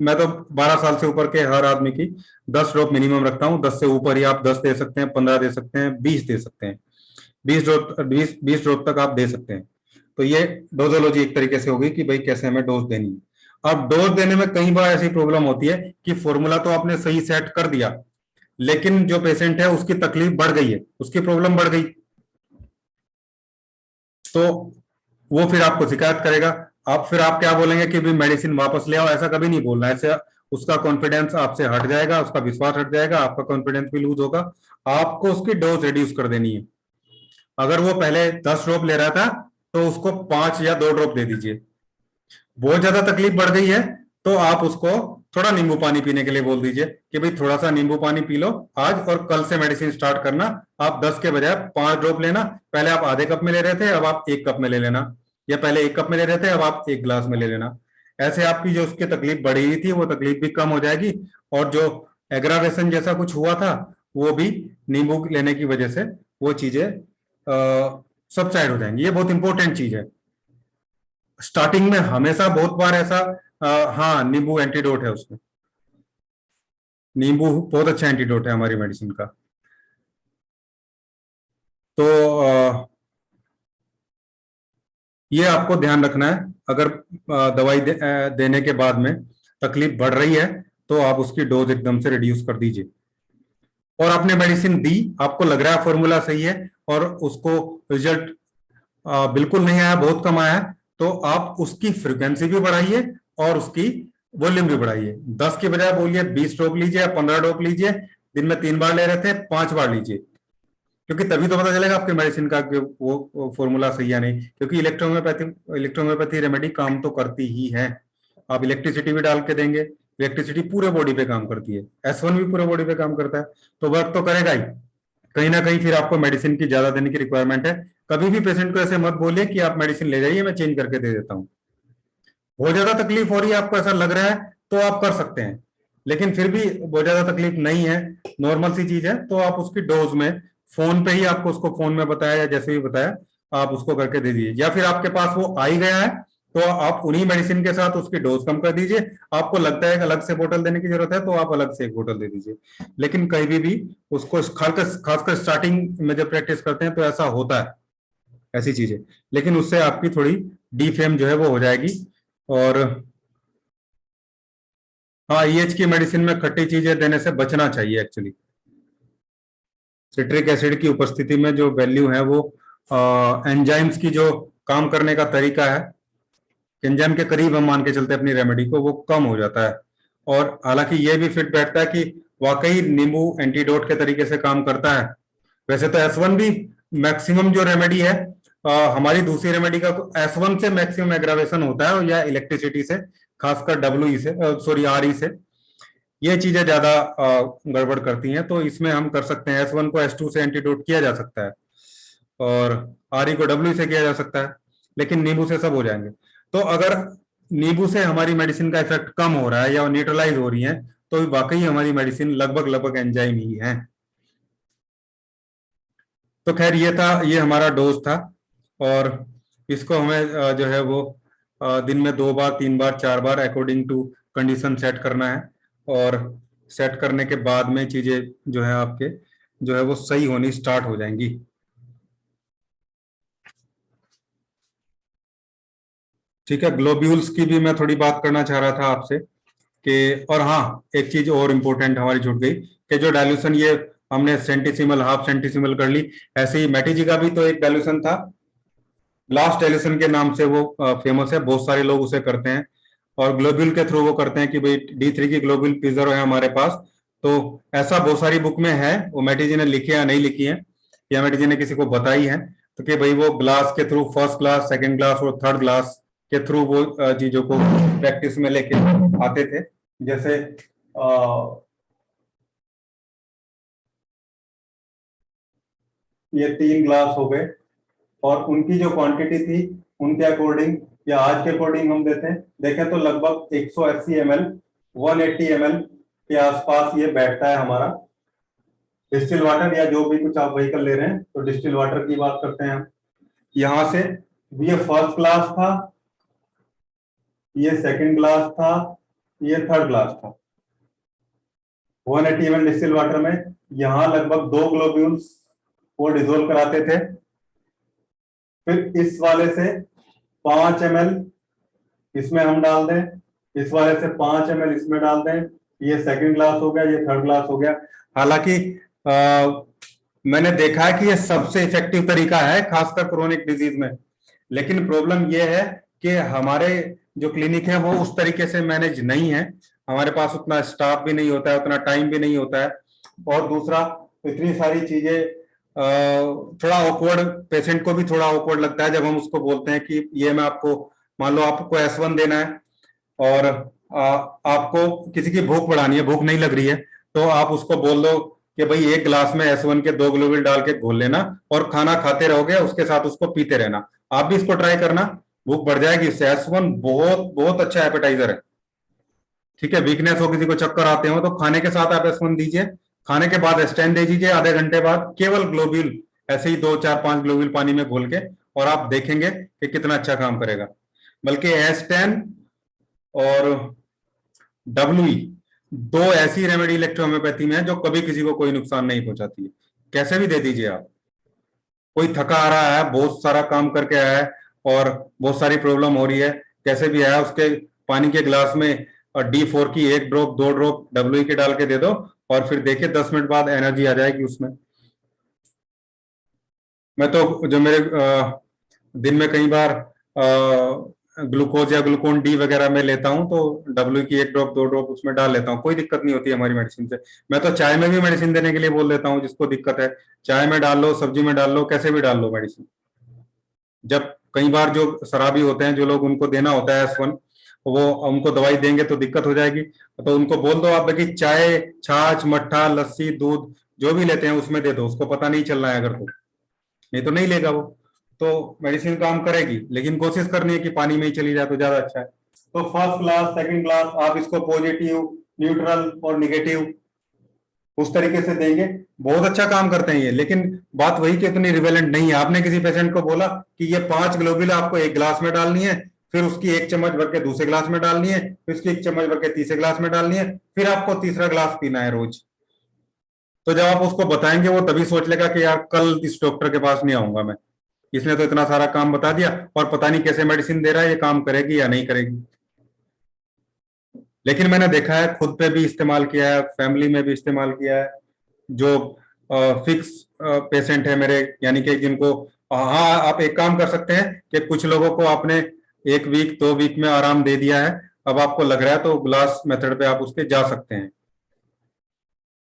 मैं तो 12 साल से ऊपर के हर आदमी की 10 ड्रॉप मिनिमम रखता हूँ। 10 से ऊपर ही आप 10 दे सकते हैं, 15 दे सकते हैं, 20 दे सकते हैं। 20 ड्रॉप, 20 ड्रॉप तक आप दे सकते हैं। तो ये डोजोलॉजी एक तरीके से होगी कि भाई कैसे हमें डोज देनी है। अब डोज देने में कई बार ऐसी प्रॉब्लम होती है कि फॉर्मूला तो आपने सही सेट कर दिया, लेकिन जो पेशेंट है उसकी तकलीफ बढ़ गई है, उसकी प्रॉब्लम बढ़ गई, तो वो फिर आपको शिकायत करेगा। आप फिर आप क्या बोलेंगे कि भाई मेडिसिन वापस ले आओ, ऐसा कभी नहीं बोलना है। ऐसे उसका कॉन्फिडेंस आपसे हट जाएगा, उसका विश्वास हट जाएगा, आपका कॉन्फिडेंस भी लूज होगा। आपको उसकी डोज रिड्यूस कर देनी है। अगर वो पहले 10 ड्रॉप ले रहा था तो उसको 5 या 2 ड्रॉप दे दीजिए। बहुत ज्यादा तकलीफ बढ़ गई है तो आप उसको थोड़ा नींबू पानी पीने के लिए बोल दीजिए कि भाई थोड़ा सा नींबू पानी पी लो आज, और कल से मेडिसिन स्टार्ट करना। आप 10 के बजाय 5 ड्रॉप लेना। पहले आप आधे कप में ले रहे थे, अब आप 1 कप में ले लेना, या पहले 1 कप में ले रहे थे, अब आप 1 गिलास में ले लेना। ऐसे आपकी जो उसकी तकलीफ बढ़ी हुई थी वो तकलीफ भी कम हो जाएगी, और जो एग्रावेशन जैसा कुछ हुआ था वो भी नींबू लेने की वजह से वो चीजें सबसाइड हो जाएंगी। ये बहुत इंपॉर्टेंट चीज है। स्टार्टिंग में हमेशा बहुत बार ऐसा, हाँ नींबू एंटीडोट है उसमें। नींबू बहुत अच्छा एंटीडोट है हमारी मेडिसिन का। तो ये आपको ध्यान रखना है। अगर दवाई देने के बाद में तकलीफ बढ़ रही है तो आप उसकी डोज एकदम से रिड्यूस कर दीजिए। और आपने मेडिसिन दी, आपको लग रहा है फॉर्मूला सही है और उसको रिजल्ट बिल्कुल नहीं आया, बहुत कम आया है, तो आप उसकी फ्रीक्वेंसी भी बढ़ाइए और उसकी वॉल्यूम भी बढ़ाइए। 10 की बजाय बोलिए 20 ड्रॉप लीजिए या 15 ड्रॉप लीजिए। दिन में 3 बार ले रहे थे, 5 बार लीजिए, क्योंकि तभी तो पता चलेगा आपके मेडिसिन का कि वो फॉर्मूला सही है नहीं। क्योंकि इलेक्ट्रोहोम्योपैथी रेमेडी काम तो करती ही है। आप इलेक्ट्रिसिटी भी डाल के देंगे, इलेक्ट्रिसिटी पूरे बॉडी पे काम करती है, S1 भी पूरे बॉडी पे काम करता है, तो वर्क तो करेगा ही। कहीं ना कहीं फिर आपको मेडिसिन की ज्यादा देने की रिक्वायरमेंट है। कभी भी पेशेंट को ऐसे मत बोलिए कि आप मेडिसिन ले जाइए, मैं चेंज करके दे देता हूँ। बहुत ज्यादा तकलीफ हो रही है, आपको ऐसा लग रहा है, तो आप कर सकते हैं। लेकिन फिर भी बहुत ज्यादा तकलीफ नहीं है, नॉर्मल सी चीज है, तो आप उसकी डोज में फोन पे ही, आपको उसको फोन में बताया या जैसे भी बताया आप उसको करके दे दीजिए। या फिर आपके पास वो आ ही गया है तो आप उन्हीं मेडिसिन के साथ उसकी डोज कम कर दीजिए। आपको लगता है कि अलग से बोतल देने की जरूरत है तो आप अलग से एक बोतल दे दीजिए। लेकिन कहीं भी उसको खासकर स्टार्टिंग में जब प्रैक्टिस करते हैं तो ऐसा होता है, ऐसी चीजें। लेकिन उससे आपकी थोड़ी डी फेम जो है वो हो जाएगी। और हाँ, ईएच की मेडिसिन में खट्टी चीजें देने से बचना चाहिए एक्चुअली। सिट्रिक एसिड की उपस्थिति में जो वैल्यू है वो एंजाइम्स की जो काम करने का तरीका है, एंजाइम के करीब हम मान के चलते हैं अपनी रेमेडी को, वो कम हो जाता है। और हालांकि ये भी फिट बैठता है कि वाकई नींबू एंटीडोट के तरीके से काम करता है। वैसे तो S1 भी मैक्सिमम जो रेमेडी है, हमारी दूसरी रेमेडी का S1 से मैक्सिमम एग्रावेशन होता है, या इलेक्ट्रिसिटी से, खासकर WE से, सॉरी RE से, ये चीजें ज्यादा गड़बड़ करती हैं। तो इसमें हम कर सकते हैं, S1 को S2 से एंटीडोट किया जा सकता है और RE को WE से किया जा सकता है, लेकिन नींबू से सब हो जाएंगे। तो अगर नींबू से हमारी मेडिसिन का इफेक्ट कम हो रहा है या न्यूट्रलाइज हो रही है तो वाकई हमारी मेडिसिन लगभग लगभग एंजाइम ही है। तो खैर ये था, ये हमारा डोज था। और इसको हमें जो है वो दिन में 2 बार 3 बार 4 बार अकॉर्डिंग टू कंडीशन सेट करना है। और सेट करने के बाद में चीजें जो है आपके जो है वो सही होनी स्टार्ट हो जाएंगी। ठीक है, ग्लोब्यूल्स की भी मैं थोड़ी बात करना चाह रहा था आपसे कि, और हाँ, एक चीज और इम्पोर्टेंट हमारी छूट गई कि जो डायल्यूशन, ये हमने सेंटीसिमल हाफ सेंटीसिमल कर ली, ऐसे ही मैटी का भी तो एक डायल्यूशन था, लास्ट डायल्यूशन के नाम से वो फेमस है, बहुत सारे लोग उसे करते हैं। और ग्लोब्यूल के थ्रू वो करते हैं कि भाई D3 की ग्लोब्यूल प्रिजर्व है हमारे पास। तो ऐसा बहुत सारी बुक में है, वो मैटी ने लिखी है या नहीं लिखी है, या मैटी ने किसी को बताई है, तो कि भाई वो ग्लास के through, first glass, second glass और थर्ड ग्लास के थ्रू वो चीजों को प्रैक्टिस में लेके आते थे। जैसे ये 3 ग्लास हो गए, और उनकी जो क्वांटिटी थी उनके अकॉर्डिंग या आज के अकॉर्डिंग हम देखें तो लगभग 180 ml 180 ml के आसपास ये बैठता है हमारा डिस्टिल वाटर, या जो भी कुछ आप व्हीकल ले रहे हैं तो डिस्टिल वाटर की बात करते हैं हम। यहां से ये फर्स्ट क्लास था, ये सेकंड ग्लास था, ये थर्ड ग्लास था। 180 ml डिस्टिल वाटर में यहां लगभग 2 ग्लोब्यूल्स को डिजोल्व कराते थे। फिर इस वाले से 5 ml इसमें हम डाल दें, इस वाले से 5 ml इसमें डाल दें, ये सेकंड ग्लास हो गया, ये थर्ड ग्लास हो गया। हालांकि मैंने देखा है कि ये सबसे इफेक्टिव तरीका है खासकर क्रोनिक डिजीज में। लेकिन प्रॉब्लम ये है कि हमारे जो क्लिनिक है वो उस तरीके से मैनेज नहीं है, हमारे पास उतना स्टाफ भी नहीं होता है, उतना टाइम भी नहीं होता है। और दूसरा, इतनी सारी चीजें थोड़ा ऑकवर्ड, पेशेंट को भी थोड़ा ऑकवर्ड लगता है जब हम उसको बोलते हैं कि ये मैं आपको, मान लो आपको S1 देना है और आपको किसी की भूख बढ़ानी है, भूख नहीं लग रही है, तो आप उसको बोल दो कि भाई एक ग्लास में S1 के 2 ग्लोबुल डाल के घोल लेना और खाना खाते रहोगे, उसके साथ उसको पीते रहना। आप भी इसको ट्राई करना, भूख बढ़ जाएगी इससे। S1 बहुत बहुत अच्छा एपेटाइजर है। ठीक है, वीकनेस हो, किसी को चक्कर आते हो, तो खाने के साथ आप S1 दीजिए, खाने के बाद S10 दे दीजिए, आधे घंटे बाद केवल ग्लोब्यूल, ऐसे ही 2 4 5 ग्लोब्यूल पानी में घोल के, और आप देखेंगे कि कितना अच्छा काम करेगा। बल्कि S10 और WE दो ऐसी रेमेडी इलेक्ट्रोहोम्योपैथी में है जो कभी किसी को कोई नुकसान नहीं पहुंचाती है। कैसे भी दे दीजिए आप, कोई थका आ रहा है, बहुत सारा काम करके आया है और बहुत सारी प्रॉब्लम हो रही है। कैसे भी आया उसके पानी के ग्लास में D4 की 1 ड्रॉप 2 ड्रॉप WE के डाल के दे दो और फिर देखिए 10 मिनट बाद एनर्जी आ जाएगी उसमें। मैं तो जो मेरे दिन में कई बार ग्लूकोज या ग्लूकोन डी वगैरह में लेता हूँ तो WE की 1 ड्रॉप 2 ड्रॉप उसमें डाल लेता हूँ, कोई दिक्कत नहीं होती हमारी मेडिसिन से। मैं तो चाय में भी मेडिसिन देने के लिए बोल देता हूँ, जिसको दिक्कत है चाय में डाल लो, सब्जी में डाल लो, कैसे भी डाल लो मेडिसिन। जब कई बार जो शराबी होते हैं, जो लोग उनको देना होता है S1, वो उनको दवाई देंगे तो दिक्कत हो जाएगी, तो उनको बोल दो आप कि चाय, छाछ, मट्ठा, लस्सी, दूध जो भी लेते हैं उसमें दे दो, उसको पता नहीं चलना है अगर तो, नहीं तो नहीं लेगा वो। तो मेडिसिन काम करेगी, लेकिन कोशिश करनी है कि पानी में ही चली जाए तो ज्यादा अच्छा है। तो फर्स्ट क्लास, सेकंड क्लास, आप इसको पॉजिटिव, न्यूट्रल और निगेटिव उस तरीके से देंगे, बहुत अच्छा काम करते हैं ये। लेकिन बात वही कि इतनी रिवेलेंट नहीं है। आपने किसी पेशेंट को बोला कि ये 5 ग्लोबुल आपको एक ग्लास में डालनी है, फिर उसकी 1 चम्मच भर के दूसरे ग्लास में डालनी है, फिर उसकी 1 चम्मच भर के तीसरे ग्लास में डालनी है, फिर आपको तीसरा ग्लास पीना है रोज। तो जब आप उसको बताएंगे वो तभी सोच लेगा कि यार कल इस डॉक्टर के पास नहीं आऊंगा मैं, इसने तो इतना सारा काम बता दिया और पता नहीं कैसे मेडिसिन दे रहा है, ये काम करेगी या नहीं करेगी। लेकिन मैंने देखा है, खुद पे भी इस्तेमाल किया है, फैमिली में भी इस्तेमाल किया है। जो फिक्स पेशेंट है मेरे, यानी कि जिनको, हाँ आप एक काम कर सकते हैं कि कुछ लोगों को आपने 1 वीक 2 वीक में आराम दे दिया है, अब आपको लग रहा है तो ग्लास मेथड पे आप उसके जा सकते हैं।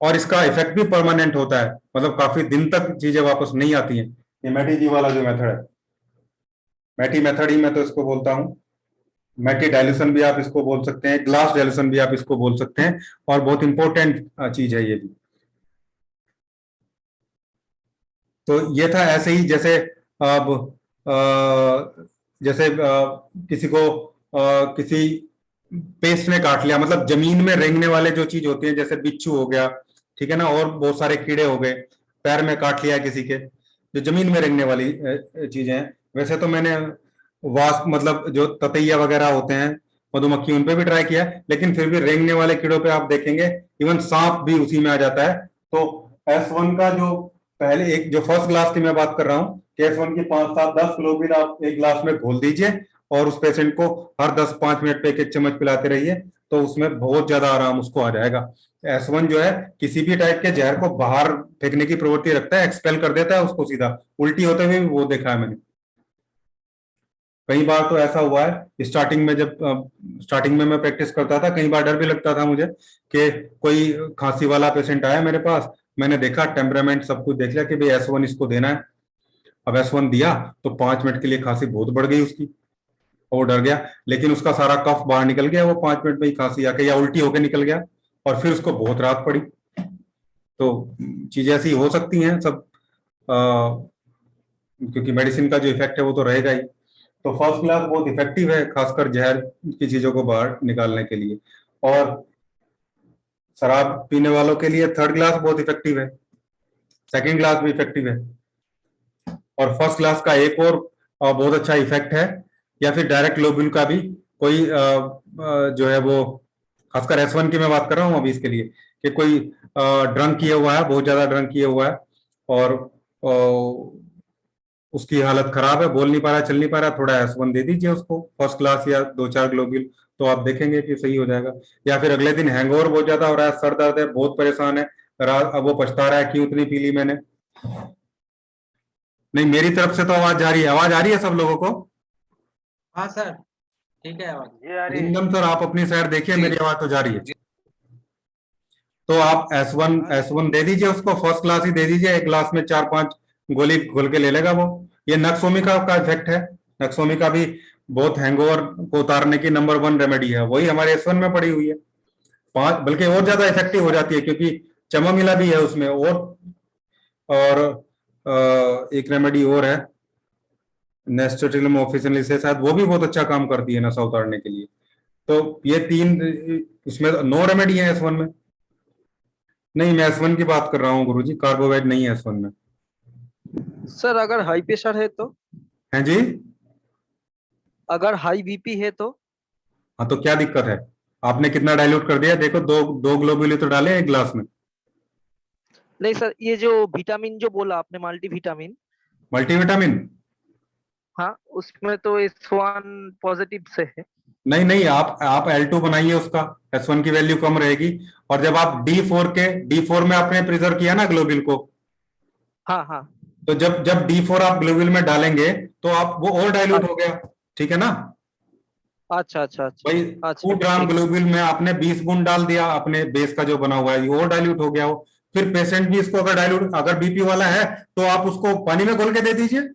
और इसका इफेक्ट भी परमानेंट होता है, मतलब काफी दिन तक चीजें वापस नहीं आती हैं। ये मैटी जी वाला जो मेथड है, मैटी मेथड ही मैं तो इसको बोलता हूँ। मैटी डायल्यूशन भी आप इसको बोल सकते हैं, ग्लास डायल्यूशन भी आप इसको बोल सकते हैं, और बहुत इंपॉर्टेंट चीज है ये भी। तो ये था ऐसे ही, जैसे अब जैसे किसी को किसी पेस्ट ने काट लिया, मतलब जमीन में रेंगने वाले जो चीज होती है, जैसे बिच्छू हो गया, ठीक है ना, और बहुत सारे कीड़े हो गए, पैर में काट लिया किसी के, जो जमीन में रेंगने वाली चीजें हैं। वैसे तो मैंने वास्प, मतलब जो ततैया वगैरह होते हैं, मधुमक्खी, उन पे भी ट्राई किया है, लेकिन फिर भी रेंगने वाले कीड़ों पे आप देखेंगे इवन सांप भी उसी में आ जाता है। तो S1 का जो पहले एक, जो फर्स्ट ग्लास की मैं बात कर रहा हूँ, कि S1 की 5 7 10 ग्लोबिन आप एक ग्लास में घोल दीजिए और उस पेशेंट को हर 10 5 मिनट पे 1 1 चम्मच पिलाते रहिए, तो उसमें बहुत ज्यादा आराम उसको आ जाएगा। S1 जो है किसी भी टाइप के जहर को बाहर फेंकने की प्रवृत्ति रखता है, एक्सपेल कर देता है उसको सीधा, उल्टी होते हुए भी वो देखा है मैंने। कई बार तो ऐसा हुआ है स्टार्टिंग में, जब स्टार्टिंग में मैं प्रैक्टिस करता था, कई बार डर भी लगता था मुझे कि कोई खांसी वाला पेशेंट आया मेरे पास, मैंने देखा टेम्परामेंट सब कुछ देख लिया कि भाई S1 इसको देना है। अब S1 दिया तो 5 मिनट के लिए खांसी बहुत बढ़ गई उसकी, और वो डर गया, लेकिन उसका सारा कफ बाहर निकल गया, वो 5 मिनट में ही खांसी आके या उल्टी होके निकल गया, और फिर उसको बहुत राहत पड़ी। तो चीजें ऐसी हो सकती हैं सब, क्योंकि मेडिसिन का जो इफेक्ट है वो तो रहेगा ही। तो फर्स्ट क्लास बहुत इफेक्टिव है, खासकर जहर की चीजों को बाहर निकालने के लिए। और शराब पीने वालों के लिए थर्ड क्लास बहुत इफेक्टिव है, सेकंड क्लास भी इफेक्टिव है, और फर्स्ट क्लास का एक और बहुत अच्छा इफेक्ट है, या फिर डायरेक्ट लोब्यूल का भी कोई जो है वो, खासकर S1 की मैं बात कर रहा हूँ अभी इसके लिए, कि कोई ड्रंक किया हुआ है, बहुत ज्यादा ड्रंक किया हुआ है, और उसकी हालत खराब है, बोल नहीं पा रहा, चल नहीं पा रहा, थोड़ा S1 दे दीजिए उसको फर्स्ट क्लास या 2 4 ग्लोब्यूल, तो आप देखेंगे कि सही हो जाएगा। या फिर अगले दिन हैंगओवर बहुत ज्यादा हो रहा है, सर दर्द है, बहुत परेशान है, अब वो पछता रहा है क्यों इतनी पी ली मैंने। नहीं, मेरी तरफ से तो आवाज जा रही है, आवाज आ रही है सब लोगों को? हाँ सर, ठीक है आवाज। ये आ रही है। रिंगम सर आप अपनी साइड देखिए, जी। मेरी आवाज तो जा रही है। तो आप S1 दे दीजिए उसको, फर्स्ट क्लास ही दे दीजिए, एक ग्लास में 4 5 गोली घोल के ले लेगा वो। ये नक्सोमिका का इफेक्ट है, नक्सोमिका भी बहुत हैंगओवर को उतारने की नंबर 1 रेमेडी है, वही हमारे S1 में पड़ी हुई है। 5, बल्कि और ज्यादा इफेक्टिव हो जाती है, क्योंकि चमोमिला भी है उसमें, और एक रेमेडी और है नेस्टोटिलम ऑफिशियली से, शायद वो भी बहुत अच्छा काम करती है नशा उतारने के लिए। तो ये 3, इसमें 9 रेमेडी है S1 में। नहीं, मैं S1 की बात कर रहा हूँ गुरुजी, कार्बोवेट नहीं है S1 में। सर अगर हाई प्रेशर है तो, हैं जी? अगर हाई बीपी है तो? हाँ, तो क्या दिक्कत है? आपने कितना डाइल्यूट कर दिया, देखो, 2 ग्लोबुली तो डाले एक ग्लास में। नहीं सर, ये जो विटामिन जो बोला आपने, मल्टीविटामिन। मल्टीविटामिन? हाँ, उसमें तो S1 पॉजिटिव से है। नहीं नहीं, आप L2 बनाइए, उसका S1 की वैल्यू कम रहेगी। और जब आप D4 में आपने प्रिजर्व किया ना ग्लोबिल को, हाँ हाँ। तो जब जब D4 आप ग्लोबिल में डालेंगे तो आप वो और डाइल्यूट हो गया, ठीक है ना। अच्छा अच्छा अच्छा भाई अच्छा। 2 ग्राम ठीक। ग्लोबिल में आपने 20 बूंद डाल दिया अपने बेस का जो बना हुआ है, ये और डाइल्यूट हो गया हो। फिर पेशेंट भी इसको अगर डाइल्यूट, अगर बीपी वाला है तो आप उसको पानी में घोल के दे दीजिए।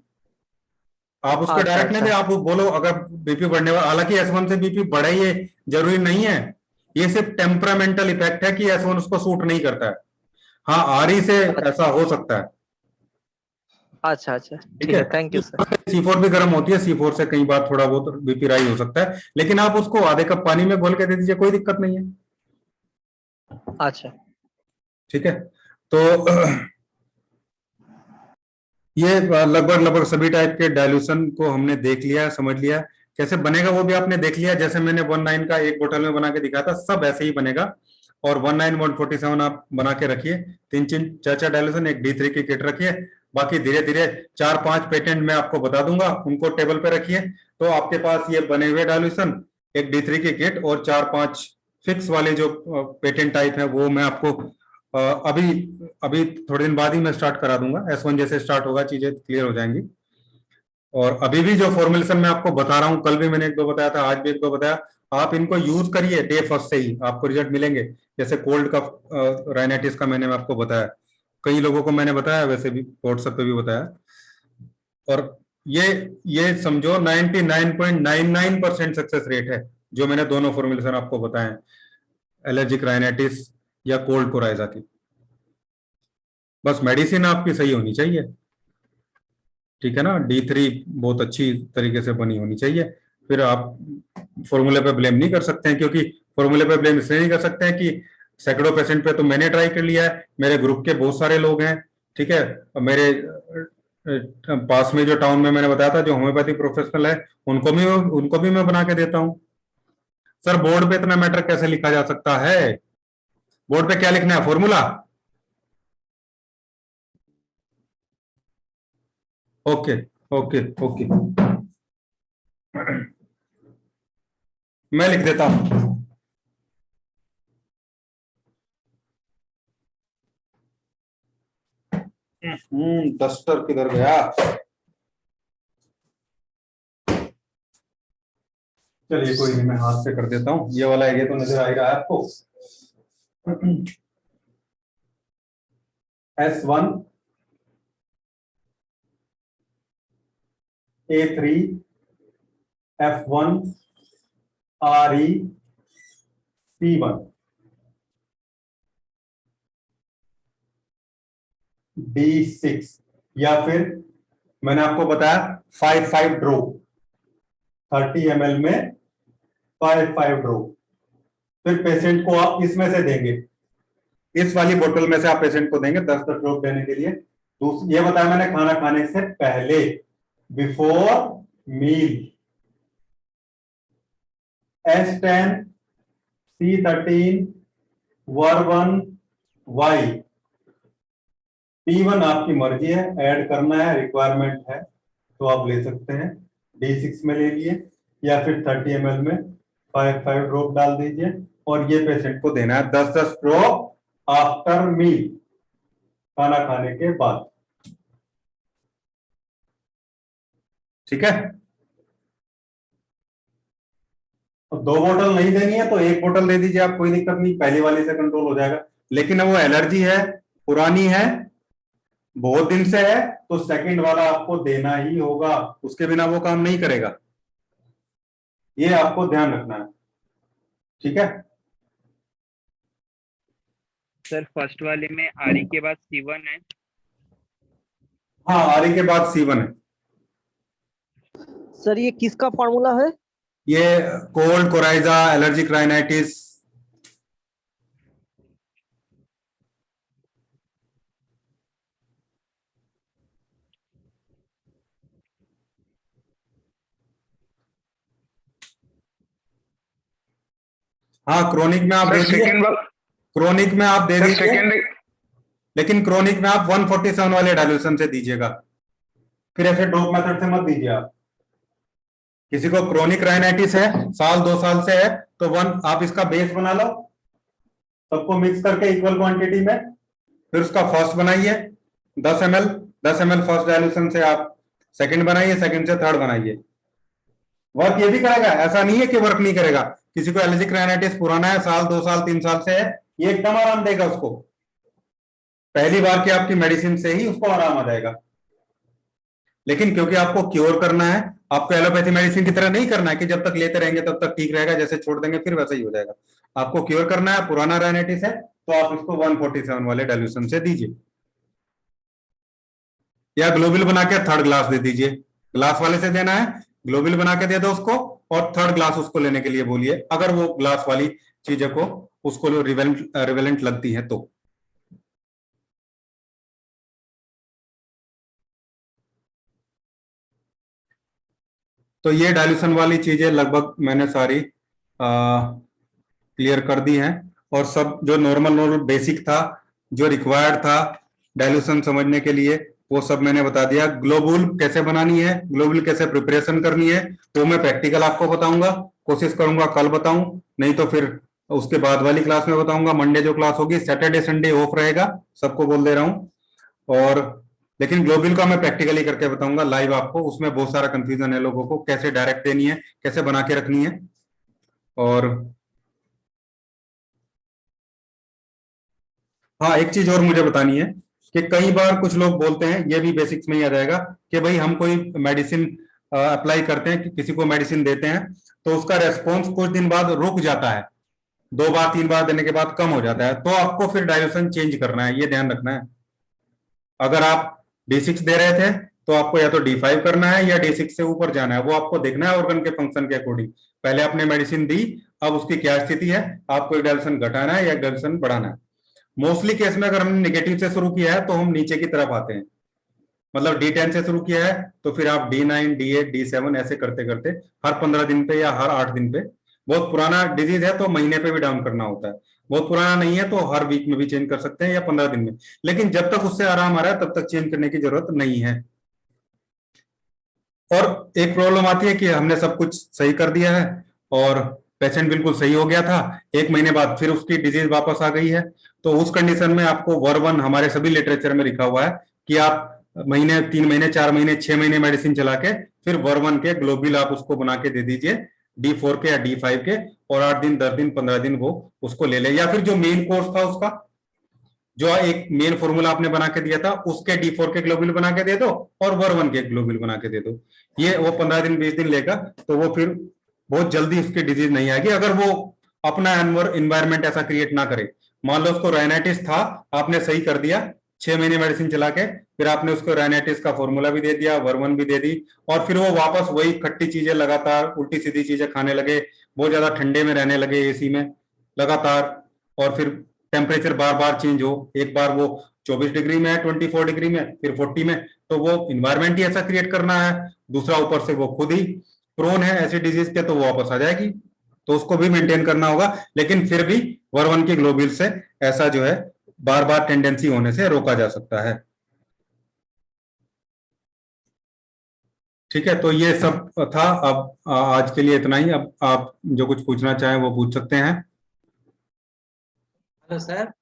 आप उसको अच्छा डायरेक्ट नहीं दे, अच्छा आप बोलो अगर बीपी बढ़ने वाला, हालांकि S1 से बीपी बढ़े ये जरूरी नहीं है। ये सिर्फ टेम्परामेंटल इफेक्ट है कि S1 उसको सूट नहीं करता है। हाँ, आरई से ऐसा हो सकता है। अच्छा अच्छा। ठीक ठीक है, है, थैंक यू सर। C4 भी गर्म होती है, C4 से कई बार थोड़ा बहुत बीपी राइज हो सकता है, लेकिन आप उसको आधे कप पानी में घोल के दे दीजिए, कोई दिक्कत नहीं है। अच्छा। ठीक है, तो ये लगभग लगभग सभी टाइप के डाइल्यूशन को हमने देख लिया, समझ लिया। कैसे बनेगा वो भी आपने देख लिया, जैसे मैंने 19 का एक बोतल में बना के दिखाया था, सब ऐसे ही बनेगा। और 19 147 आप बना के रखिए, 3 4 डाइल्यूशन, एक D3 की किट रखिए। बाकी धीरे धीरे 4 5 पेटेंट मैं आपको बता दूंगा, उनको टेबल पे रखिए। तो आपके पास ये बने हुए डाइल्यूशन, एक D3 की किट और 4 5 फिक्स वाले जो पेटेंट टाइप है, वो मैं आपको अभी अभी थोड़े दिन बाद ही मैं स्टार्ट करा दूंगा। S1 जैसे स्टार्ट होगा चीजें क्लियर हो जाएंगी। और अभी भी जो फॉर्मुलेशन मैं आपको बता रहा हूँ, कल भी मैंने 1 2 बताया था, आज भी 1 2 बताया, आप इनको यूज करिए डे फर्स्ट से ही, आपको रिजल्ट मिलेंगे। जैसे कोल्ड का राइनाइटिस का मैंने आपको बताया, कई लोगों को मैंने बताया, वैसे भी व्हाट्सएप पे भी बताया। और ये समझो 99.99% सक्सेस रेट है, जो मैंने दोनों फॉर्मुलेशन आपको बताए हैं, एलर्जिक राइनाइटिस या कोल्ड कोराइजा की। बस मेडिसिन आपकी सही होनी चाहिए, ठीक है ना। D3 बहुत अच्छी तरीके से बनी होनी चाहिए। फिर आप फॉर्मूले पे ब्लेम नहीं कर सकते हैं, क्योंकि फॉर्मूले पे ब्लेम इसलिए नहीं कर सकते हैं कि सैकड़ों पेशेंट पे तो मैंने ट्राई कर लिया है, मेरे ग्रुप के बहुत सारे लोग हैं, ठीक है। और मेरे पास में जो टाउन में मैंने बताया था जो होम्योपैथी प्रोफेशनल है, उनको भी मैं बना के देता हूँ। सर बोर्ड पे इतना मैटर कैसे लिखा जा सकता है? बोर्ड पे क्या लिखना है, फॉर्मूला? ओके ओके ओके, मैं लिख देता हूं। डस्टर किधर गया? चलिए कोई नहीं, मैं हाथ से कर देता हूँ, ये वाला ये तो नजर आएगा आपको। S1 A3 F1 RE C1 D6, या फिर मैंने आपको बताया 5 ड्रॉप, 30 ml में 5 ड्रॉप। फिर पेशेंट को आप इसमें से देंगे, इस वाली बोतल में से आप पेशेंट को देंगे 10 ड्रॉप देने के लिए। ये बताया मैंने खाना खाने से पहले, before meal. S10 C13 Ver1 Y P1 आपकी मर्जी है, ऐड करना है, रिक्वायरमेंट है तो आप ले सकते हैं, D6 में ले लिए, या फिर 30 ml में 5 ड्रॉप डाल दीजिए। और ये पेशेंट को देना है 10 ड्रॉप आफ्टर मील, खाना खाने के बाद, ठीक है। तो 2 बोतल नहीं देनी है तो 1 बोतल दे दीजिए आप, कोई दिक्कत नहीं, पहली वाली से कंट्रोल हो जाएगा। लेकिन वो एलर्जी है, पुरानी है, बहुत दिन से है, तो सेकंड वाला आपको देना ही होगा, उसके बिना वो काम नहीं करेगा, ये आपको ध्यान रखना है, ठीक है। सर फर्स्ट वाले में आरी के बाद C1 है। हाँ, आरी के बाद C1 है। सर ये किसका फॉर्मूला है? ये कोल्ड कोराइजा, एलर्जिक राइनाइटिस। हाँ, क्रोनिक में आप दे दीजिए, क्रोनिक में आप दे दीजिए, लेकिन क्रोनिक में आप 147 वाले डाइल्यूशन से दीजिएगा, फिर ऐसे ड्रॉप मेथड से मत दीजिए आप। किसी को क्रोनिक राइनाइटिस है, साल 2 साल से है, तो 1 आप इसका बेस बना लो, सबको मिक्स करके इक्वल क्वांटिटी में, फिर उसका फर्स्ट बनाइए 10 ml फर्स्ट डाइल्यूशन से आप सेकंड बनाइए, सेकंड से थर्ड बनाइए। वर्क ये भी करेगा, ऐसा नहीं है कि वर्क नहीं करेगा। किसी को एलर्जिक राइनाइटिस पुराना है, साल 2 साल 3 साल से है, ये एकदम आराम देगा उसको, पहली बार की आपकी मेडिसिन से ही उसको आराम आ जाएगा। लेकिन क्योंकि आपको क्योर करना है, आपको एलोपैथी मेडिसिन की तरह नहीं करना है कि जब तक लेते रहेंगे तब तक ठीक रहेगा, जैसे छोड़ देंगे फिर वैसा ही हो जाएगा। आपको क्योर करना है, पुराना राइनाइटिस है तो आप इसको 147 वाले डाइल्यूशन से दीजिए, या ग्लोबिल बना के थर्ड ग्लास दे दीजिए। ग्लास वाले से देना है, ग्लोबिल बना के दे दो उसको, और थर्ड ग्लास उसको लेने के लिए बोलिए, अगर वो ग्लास वाली चीजों को उसको रिवेलेंट लगती है तो। तो ये डाइल्यूशन वाली चीजें लगभग मैंने सारी क्लियर कर दी हैं, और सब जो नॉर्मल बेसिक था, जो रिक्वायर्ड था डाइल्यूशन समझने के लिए, वो सब मैंने बता दिया। ग्लोबुल कैसे बनानी है, ग्लोबुल कैसे प्रिपरेशन करनी है, वो मैं प्रैक्टिकल आपको बताऊंगा, कोशिश करूंगा कल बताऊं, नहीं तो फिर उसके बाद वाली क्लास में बताऊंगा। मंडे जो क्लास होगी, सैटरडे संडे ऑफ रहेगा, सबको बोल दे रहा हूं। और लेकिन ग्लोबुल का मैं प्रैक्टिकली करके बताऊंगा लाइव आपको, उसमें बहुत सारा कंफ्यूजन है लोगों को, कैसे डायरेक्ट देनी है, कैसे बना के रखनी है। और हाँ, एक चीज और मुझे बतानी है कि कई बार कुछ लोग बोलते हैं, ये भी बेसिक्स में ही आ जाएगा, कि भाई हम कोई मेडिसिन अप्लाई करते हैं, कि किसी को मेडिसिन देते हैं तो उसका रेस्पॉन्स कुछ दिन बाद रुक जाता है, 2 बार 3 बार देने के बाद कम हो जाता है, तो आपको फिर डाइल्यूशन चेंज करना है, ये ध्यान रखना है। अगर आप D6 दे रहे थे तो आपको या तो D5 करना है या D6 से ऊपर जाना है, वो आपको देखना है ऑर्गन के फंक्शन के अकॉर्डिंग। पहले आपने मेडिसिन दी, अब उसकी क्या स्थिति है, आपको एक डाइल्यूशन घटाना है या एक डाइल्यूशन बढ़ाना है। मोस्टली केस में अगर हमने नेगेटिव से शुरू किया है तो हम नीचे की तरफ आते हैं, मतलब D10 से शुरू किया है तो फिर आप D9 D8 D7 ऐसे करते करते हर 15 दिन पे या हर 8 दिन पे, बहुत पुराना डिजीज है तो महीने पे भी डाउन करना होता है, बहुत पुराना नहीं है तो हर वीक में भी चेंज कर सकते हैं या 15 दिन में, लेकिन जब तक उससे आराम आ रहा है तब तक चेंज करने की जरूरत नहीं है। और एक प्रॉब्लम आती है कि हमने सब कुछ सही कर दिया है और पेशेंट बिल्कुल सही हो गया था, 1 महीने बाद फिर उसकी डिजीज वापस आ गई है, तो उस कंडीशन में आपको वर्वन, हमारे सभी लिटरेचर में लिखा हुआ है कि आप महीने 3 महीने 4 महीने 6 महीने मेडिसिन चला के फिर वर्वन के ग्लोबुल आप उसको बना के दे दीजिए, D4 के या D5 के, और 8 दिन 10 दिन 15 दिन वो उसको ले ले, या फिर जो मेन कोर्स था उसका, जो एक मेन फॉर्मूला आपने बना के दिया था उसके D4 के ग्लोबुल बना के दे दो और वर्वन के ग्लोबुल बना के दे दो, ये वो 15 दिन 20 दिन लेगा, तो वो फिर बहुत जल्दी उसकी डिजीज नहीं आएगी, अगर वो अपना एनवायरमेंट ऐसा क्रिएट ना करे। मान लो उसको राइनाइटिस था, आपने सही कर दिया, 6 महीने मेडिसिन चला के फिर आपने उसको राइनाइटिस का फॉर्मूला भी दे दिया, वर्वन भी दे दी, और फिर वो वापस वही खट्टी चीजें लगातार उल्टी सीधी चीजें खाने लगे, बहुत ज्यादा ठंडे में रहने लगे एसी में लगातार, और फिर टेम्परेचर बार बार चेंज हो, एक बार वो 24 डिग्री में है, 24 डिग्री में, फिर 40 में, तो वो इन्वायरमेंट ही ऐसा क्रिएट करना है, दूसरा ऊपर से वो खुद ही प्रोन है ऐसी डिजीज के, तो वो वापस आ जाएगी, तो उसको भी मेंटेन करना होगा, लेकिन फिर भी वर्वन की ग्लोबुल से ऐसा जो है बार बार टेंडेंसी होने से रोका जा सकता है। ठीक है, तो ये सब था, अब आज के लिए इतना ही, अब आप जो कुछ पूछना चाहें वो पूछ सकते हैं। Hello sir.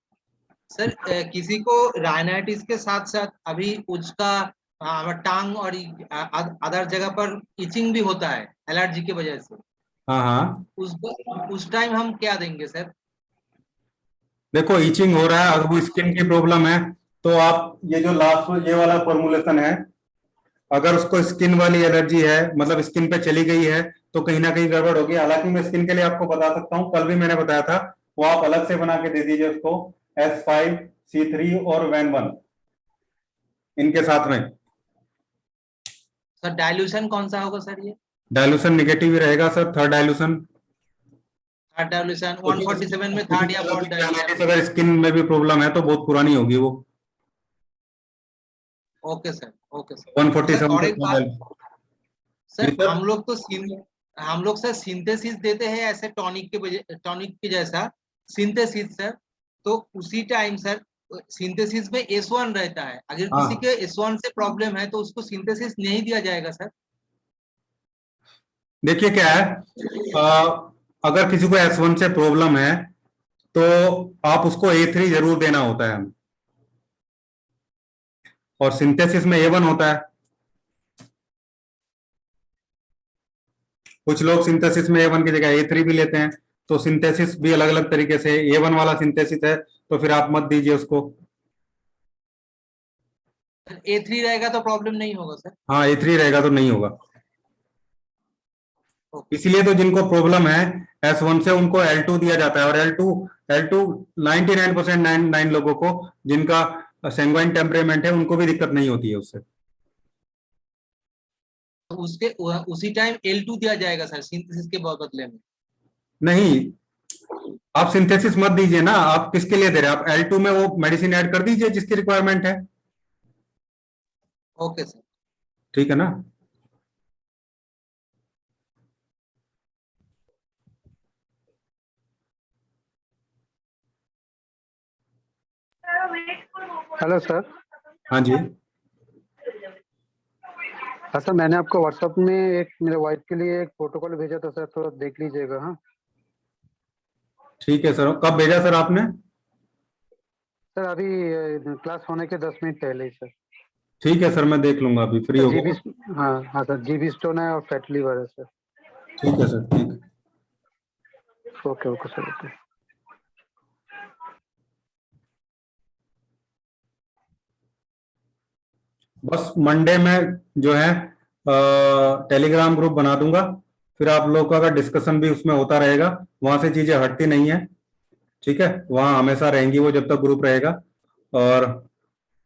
सर किसी को राइनाइटिस के साथ साथ अभी उसका टांग और अदर जगह पर इचिंग भी होता है एलर्जी की वजह से, हाँ हाँ, उस टाइम हम क्या देंगे सर? देखो इचिंग हो रहा है, अगर वो स्किन की प्रॉब्लम है तो आप ये जो लास्ट ये वाला फॉर्मुलेशन है, अगर उसको स्किन वाली एलर्जी है, मतलब स्किन पे चली गई है, तो कहीं ना कहीं गड़बड़ होगी। हालांकि मैं स्किन के लिए आपको बता सकता हूँ, कल भी मैंने बताया था, वो आप अलग से बना के दे दीजिए उसको, S5C3 और WEN1 इनके साथ में। सर डाइल्यूशन कौन सा होगा सर? ये डाइल्यूशन निगेटिव ही रहेगा sir, third dilution. Third dilution 147 में थर्ड या फोर्थ डाइल्यूशन? अगर स्किन में भी प्रॉब्लम है तो बहुत पुरानी होगी वो। Okay sir, okay sir. 147 और एक बात सर, जी सर। हम लोग सर सिंथेसिस देते हैं ऐसे टॉनिक के जैसा सिंथेसिस सर, तो उसी टाइम सर सिंथेसिस में S1 रहता है, अगर हाँ। किसी के S1 से प्रॉब्लम है तो उसको सिंथेसिस नहीं दिया जाएगा सर? देखिए क्या है, अगर किसी को S1 से प्रॉब्लम है तो आप उसको A3 जरूर देना होता है, और सिंथेसिस में A1 होता है। कुछ लोग सिंथेसिस में A1 की जगह A3 भी लेते हैं, तो सिंथेसिस भी अलग अलग तरीके से, A1 वाला सिंथेसिस है तो फिर आप मत दीजिए उसको। A3 रहेगा तो प्रॉब्लम नहीं होगा सर। हाँ, A3 रहेगा तो नहीं होगा। ओके। इसीलिए तो जिनको प्रॉब्लम है S1 से, उनको L2 दिया जाता है, और L2 99% 99 लोगों को जिनका सैंग्वाइन टेम्परेमेंट है उनको भी दिक्कत नहीं होती है उससे। तो उसके उसी टाइम L2 दिया जाएगा सर सिंथेसिस के बदले में? नहीं, आप सिंथेसिस मत दीजिए ना, आप किसके लिए दे रहे हैं? आप L2 में वो मेडिसिन ऐड कर दीजिए जिसकी रिक्वायरमेंट है। Okay sir. ठीक है ना? Hello sir. हाँ जी। हाँ सर, मैंने आपको व्हाट्सएप में एक मेरे वाइफ के लिए एक प्रोटोकॉल भेजा था सर, थोड़ा देख लीजिएगा। हाँ ठीक है सर, कब भेजा सर आपने? सर, अभी क्लास होने के 10 मिनट पहले ही सर। ठीक है सर, मैं देख लूंगा अभी फ्री सर होगा। जीबी, हाँ हाँ सर, जीबी स्टोन है और फैटी लिवर है सर। ठीक है सर, ठीक है। Okay okay sir, okay. बस मंडे में जो है टेलीग्राम ग्रुप बना दूंगा, फिर आप लोगों का डिस्कशन भी उसमें होता रहेगा, वहां से चीजें हटती नहीं है। ठीक है, वहां हमेशा रहेंगी वो जब तक ग्रुप रहेगा। और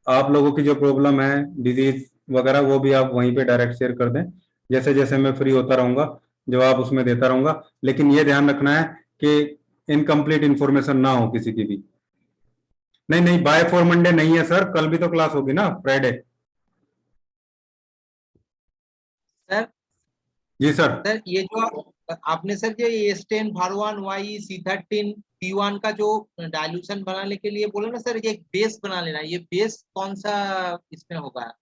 आप लोगों की जो प्रॉब्लम है, डिजीज वगैरह, वो भी आप वहीं पे डायरेक्ट शेयर कर दें। जैसे जैसे मैं फ्री होता रहूंगा जवाब उसमें देता रहूंगा, लेकिन ये ध्यान रखना है कि इनकम्प्लीट इंफॉर्मेशन ना हो किसी की भी। नहीं नहीं, बाय फॉर मंडे नहीं है सर, कल भी तो क्लास होगी ना, फ्राइडे। सर जी सर। सर ये जो आपने सर जो ये S10 भार1 Y C13 P1 का जो डाइल्यूशन बनाने के लिए बोला ना सर, ये एक बेस बना लेना, ये बेस कौन सा इसमें होगा?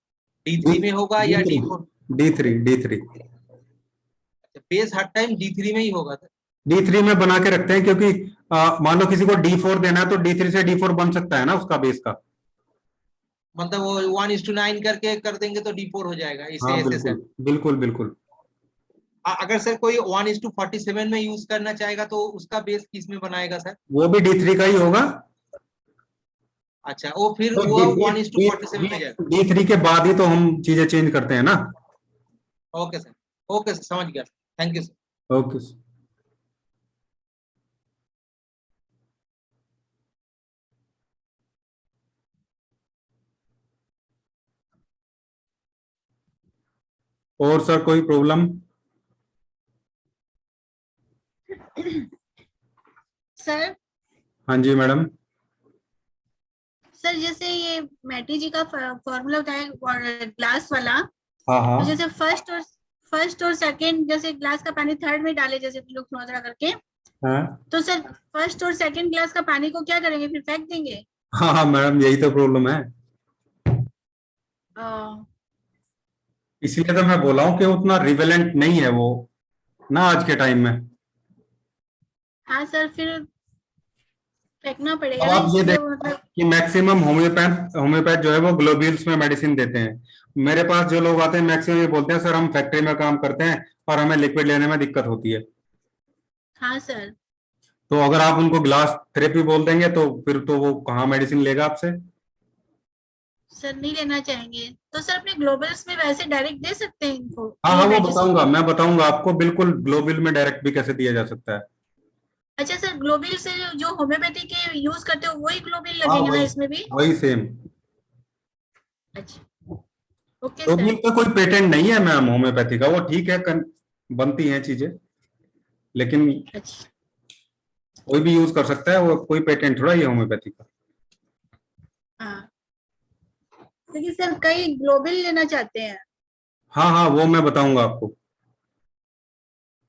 D3 में होगा या D4? D3 बेस हर टाइम D3 में ही होगा सर? D3 में बना के रखते हैं, क्योंकि मान लो किसी को D4 देना है तो D3 से D4 बन सकता है ना उसका बेस का। मतलब वो 1:9 करके कर देंगे तो D4 हो जाएगा, इसे हाँ ऐसे सर? बिल्कुल बिल्कुल बिल्कुल। अगर सर कोई 1:47 में यूज करना चाहेगा तो उसका बेस किस में बनाएगा सर? वो भी D3 का ही होगा। अच्छा, वो फिर तो वो 1:47 में जाएगा? D3 के बाद ही तो हम चीजें चेंज करते हैं ना। ओके सर, ओके सर, समझ गया। Thank you sir. ओके। और सर कोई प्रॉब्लम? सर हाँ जी मैडम। सर जैसे ये मैटी जी का फॉर्मूला बताया ग्लास वाला, हाँ तो हाँ जैसे फर्स्ट और सेकंड, जैसे ग्लास का पानी थर्ड में डाले जैसे लोग थोड़ा थोड़ा करके, हाँ तो सर फर्स्ट और सेकंड ग्लास का पानी को क्या करेंगे, फिर फेंक देंगे? हाँ हाँ मैडम, यही तो प्रॉब्लम है। अ, इसलिए तो मैं बोला हूँ कि उतना रिवेलेंट नहीं है वो ना आज के टाइम में। हाँ सर, फिर फेंकना पड़ेगा अब ना, आप ये इसीलिए वो देखो मतलब। कि मैक्सिमम होम्योपैथ जो है वो ग्लोब्यूल्स में मेडिसिन देते हैं। मेरे पास जो लोग आते हैं मैक्सिमम ये बोलते हैं, सर हम फैक्ट्री में काम करते हैं और हमें लिक्विड लेने में दिक्कत होती है। हाँ सर। तो अगर आप उनको ग्लास थेरेपी बोल देंगे तो फिर तो वो कहाँ मेडिसिन लेगा आपसे। सर नहीं लेना चाहेंगे तो सर अपने ग्लोबल्स में वैसे डायरेक्ट दे सकते हैं इनको, हाँ हाँ, ये वो मेडिसिन बताऊंगा, को? मैं बताऊंगा आपको बिल्कुल, ग्लोबल में डायरेक्ट भी कैसे दिया जा सकता है। अच्छा सर, ग्लोबिल से जो होम्योपैथी के यूज करते हो वही ग्लोबिल हाँ लगेंगे ना वही, इसमें भी? वही सेम। अच्छा, ओके ग्लोबल सर। का कोई पेटेंट नहीं है मैम होम्योपैथी का, वो ठीक है बनती हैं चीजें, लेकिन अच्छा कोई भी यूज कर सकता है, वो कोई पेटेंट थोड़ा ही है होम्योपैथी का। हाँ, लेकिन सर कई ग्लोबल लेना चाहते हैं। हाँ हाँ, वो मैं बताऊंगा आपको।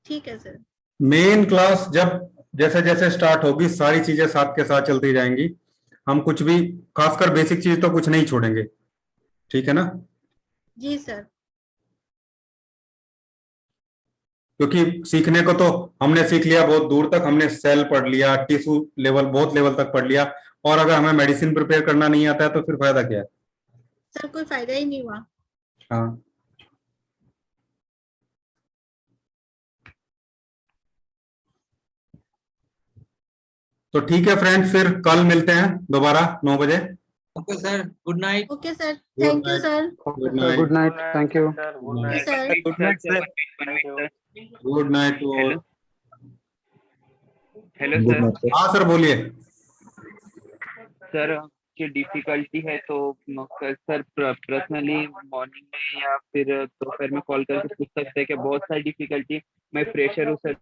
ठीक है सर। मेन क्लास जब जैसे जैसे स्टार्ट होगी सारी चीजें साथ के साथ चलती जाएंगी, हम कुछ भी, खासकर बेसिक चीज तो कुछ नहीं छोड़ेंगे। ठीक है ना? जी सर। क्योंकि सीखने को तो हमने सीख लिया बहुत दूर तक, हमने सेल पढ़ लिया, टिश्यू लेवल बहुत लेवल तक पढ़ लिया, और अगर हमें मेडिसिन प्रिपेयर करना नहीं आता है तो फिर फायदा क्या है? सर कोई फायदा ही नहीं हुआ। हाँ, तो ठीक है फ्रेंड्स, फिर कल मिलते हैं दोबारा 9 बजे। Okay sir, good night. Okay sir, thank you sir. Good sir night. Good night, thank you. Okay sir. Good night sir. Good night. Hello hello sir. हाँ सर, बोलिए। सर की डिफिकल्टी है तो सर पर्सनली मॉर्निंग में या फिर दोपहर में कॉल करके पूछ सकते हैं कि बहुत सारी डिफिकल्टी, मैं फ्रेशर हूँ सर,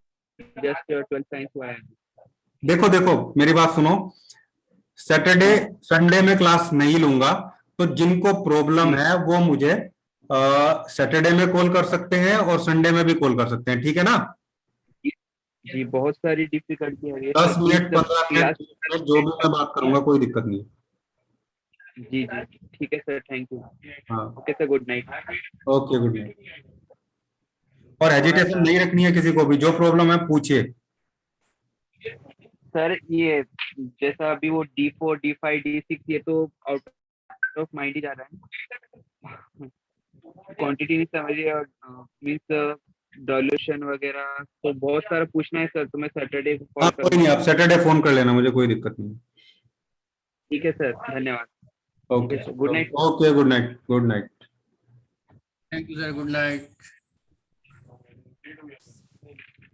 जस्ट 12th साइंस हुआ है। देखो देखो, मेरी बात सुनो, सैटरडे संडे में क्लास नहीं लूंगा, तो जिनको प्रॉब्लम है वो मुझे सैटरडे में कॉल कर सकते हैं और संडे में भी कॉल कर सकते हैं, ठीक है ना? जी बहुत सारी डिफिकल्टी है 10 मिनट 15 मिनट जो भी मैं बात करूंगा, कोई दिक्कत नहीं। जी जी ठीक है सर, थैंक यू। हाँ, okay sir, good night. Okay, good night. और हेजिटेशन नहीं रखनी है किसी को भी, जो प्रॉब्लम है पूछिए। सर ये जैसा अभी वो D4 D5 D6 ये तो आउट ऑफ माइंड ही जा रहा है, क्वांटिटी नहीं समझ रही, और मीन्स डाइल्यूशन वगैरह तो बहुत सारा पूछना है सर, तो मैं सैटरडे को हाँ, कॉल कोई नहीं, करूँगा। आप सैटरडे फोन कर लेना, मुझे कोई दिक्कत नहीं। ठीक है सर, धन्यवाद। Okay, good night. Okay, good night, good night. Thank you sir, good night.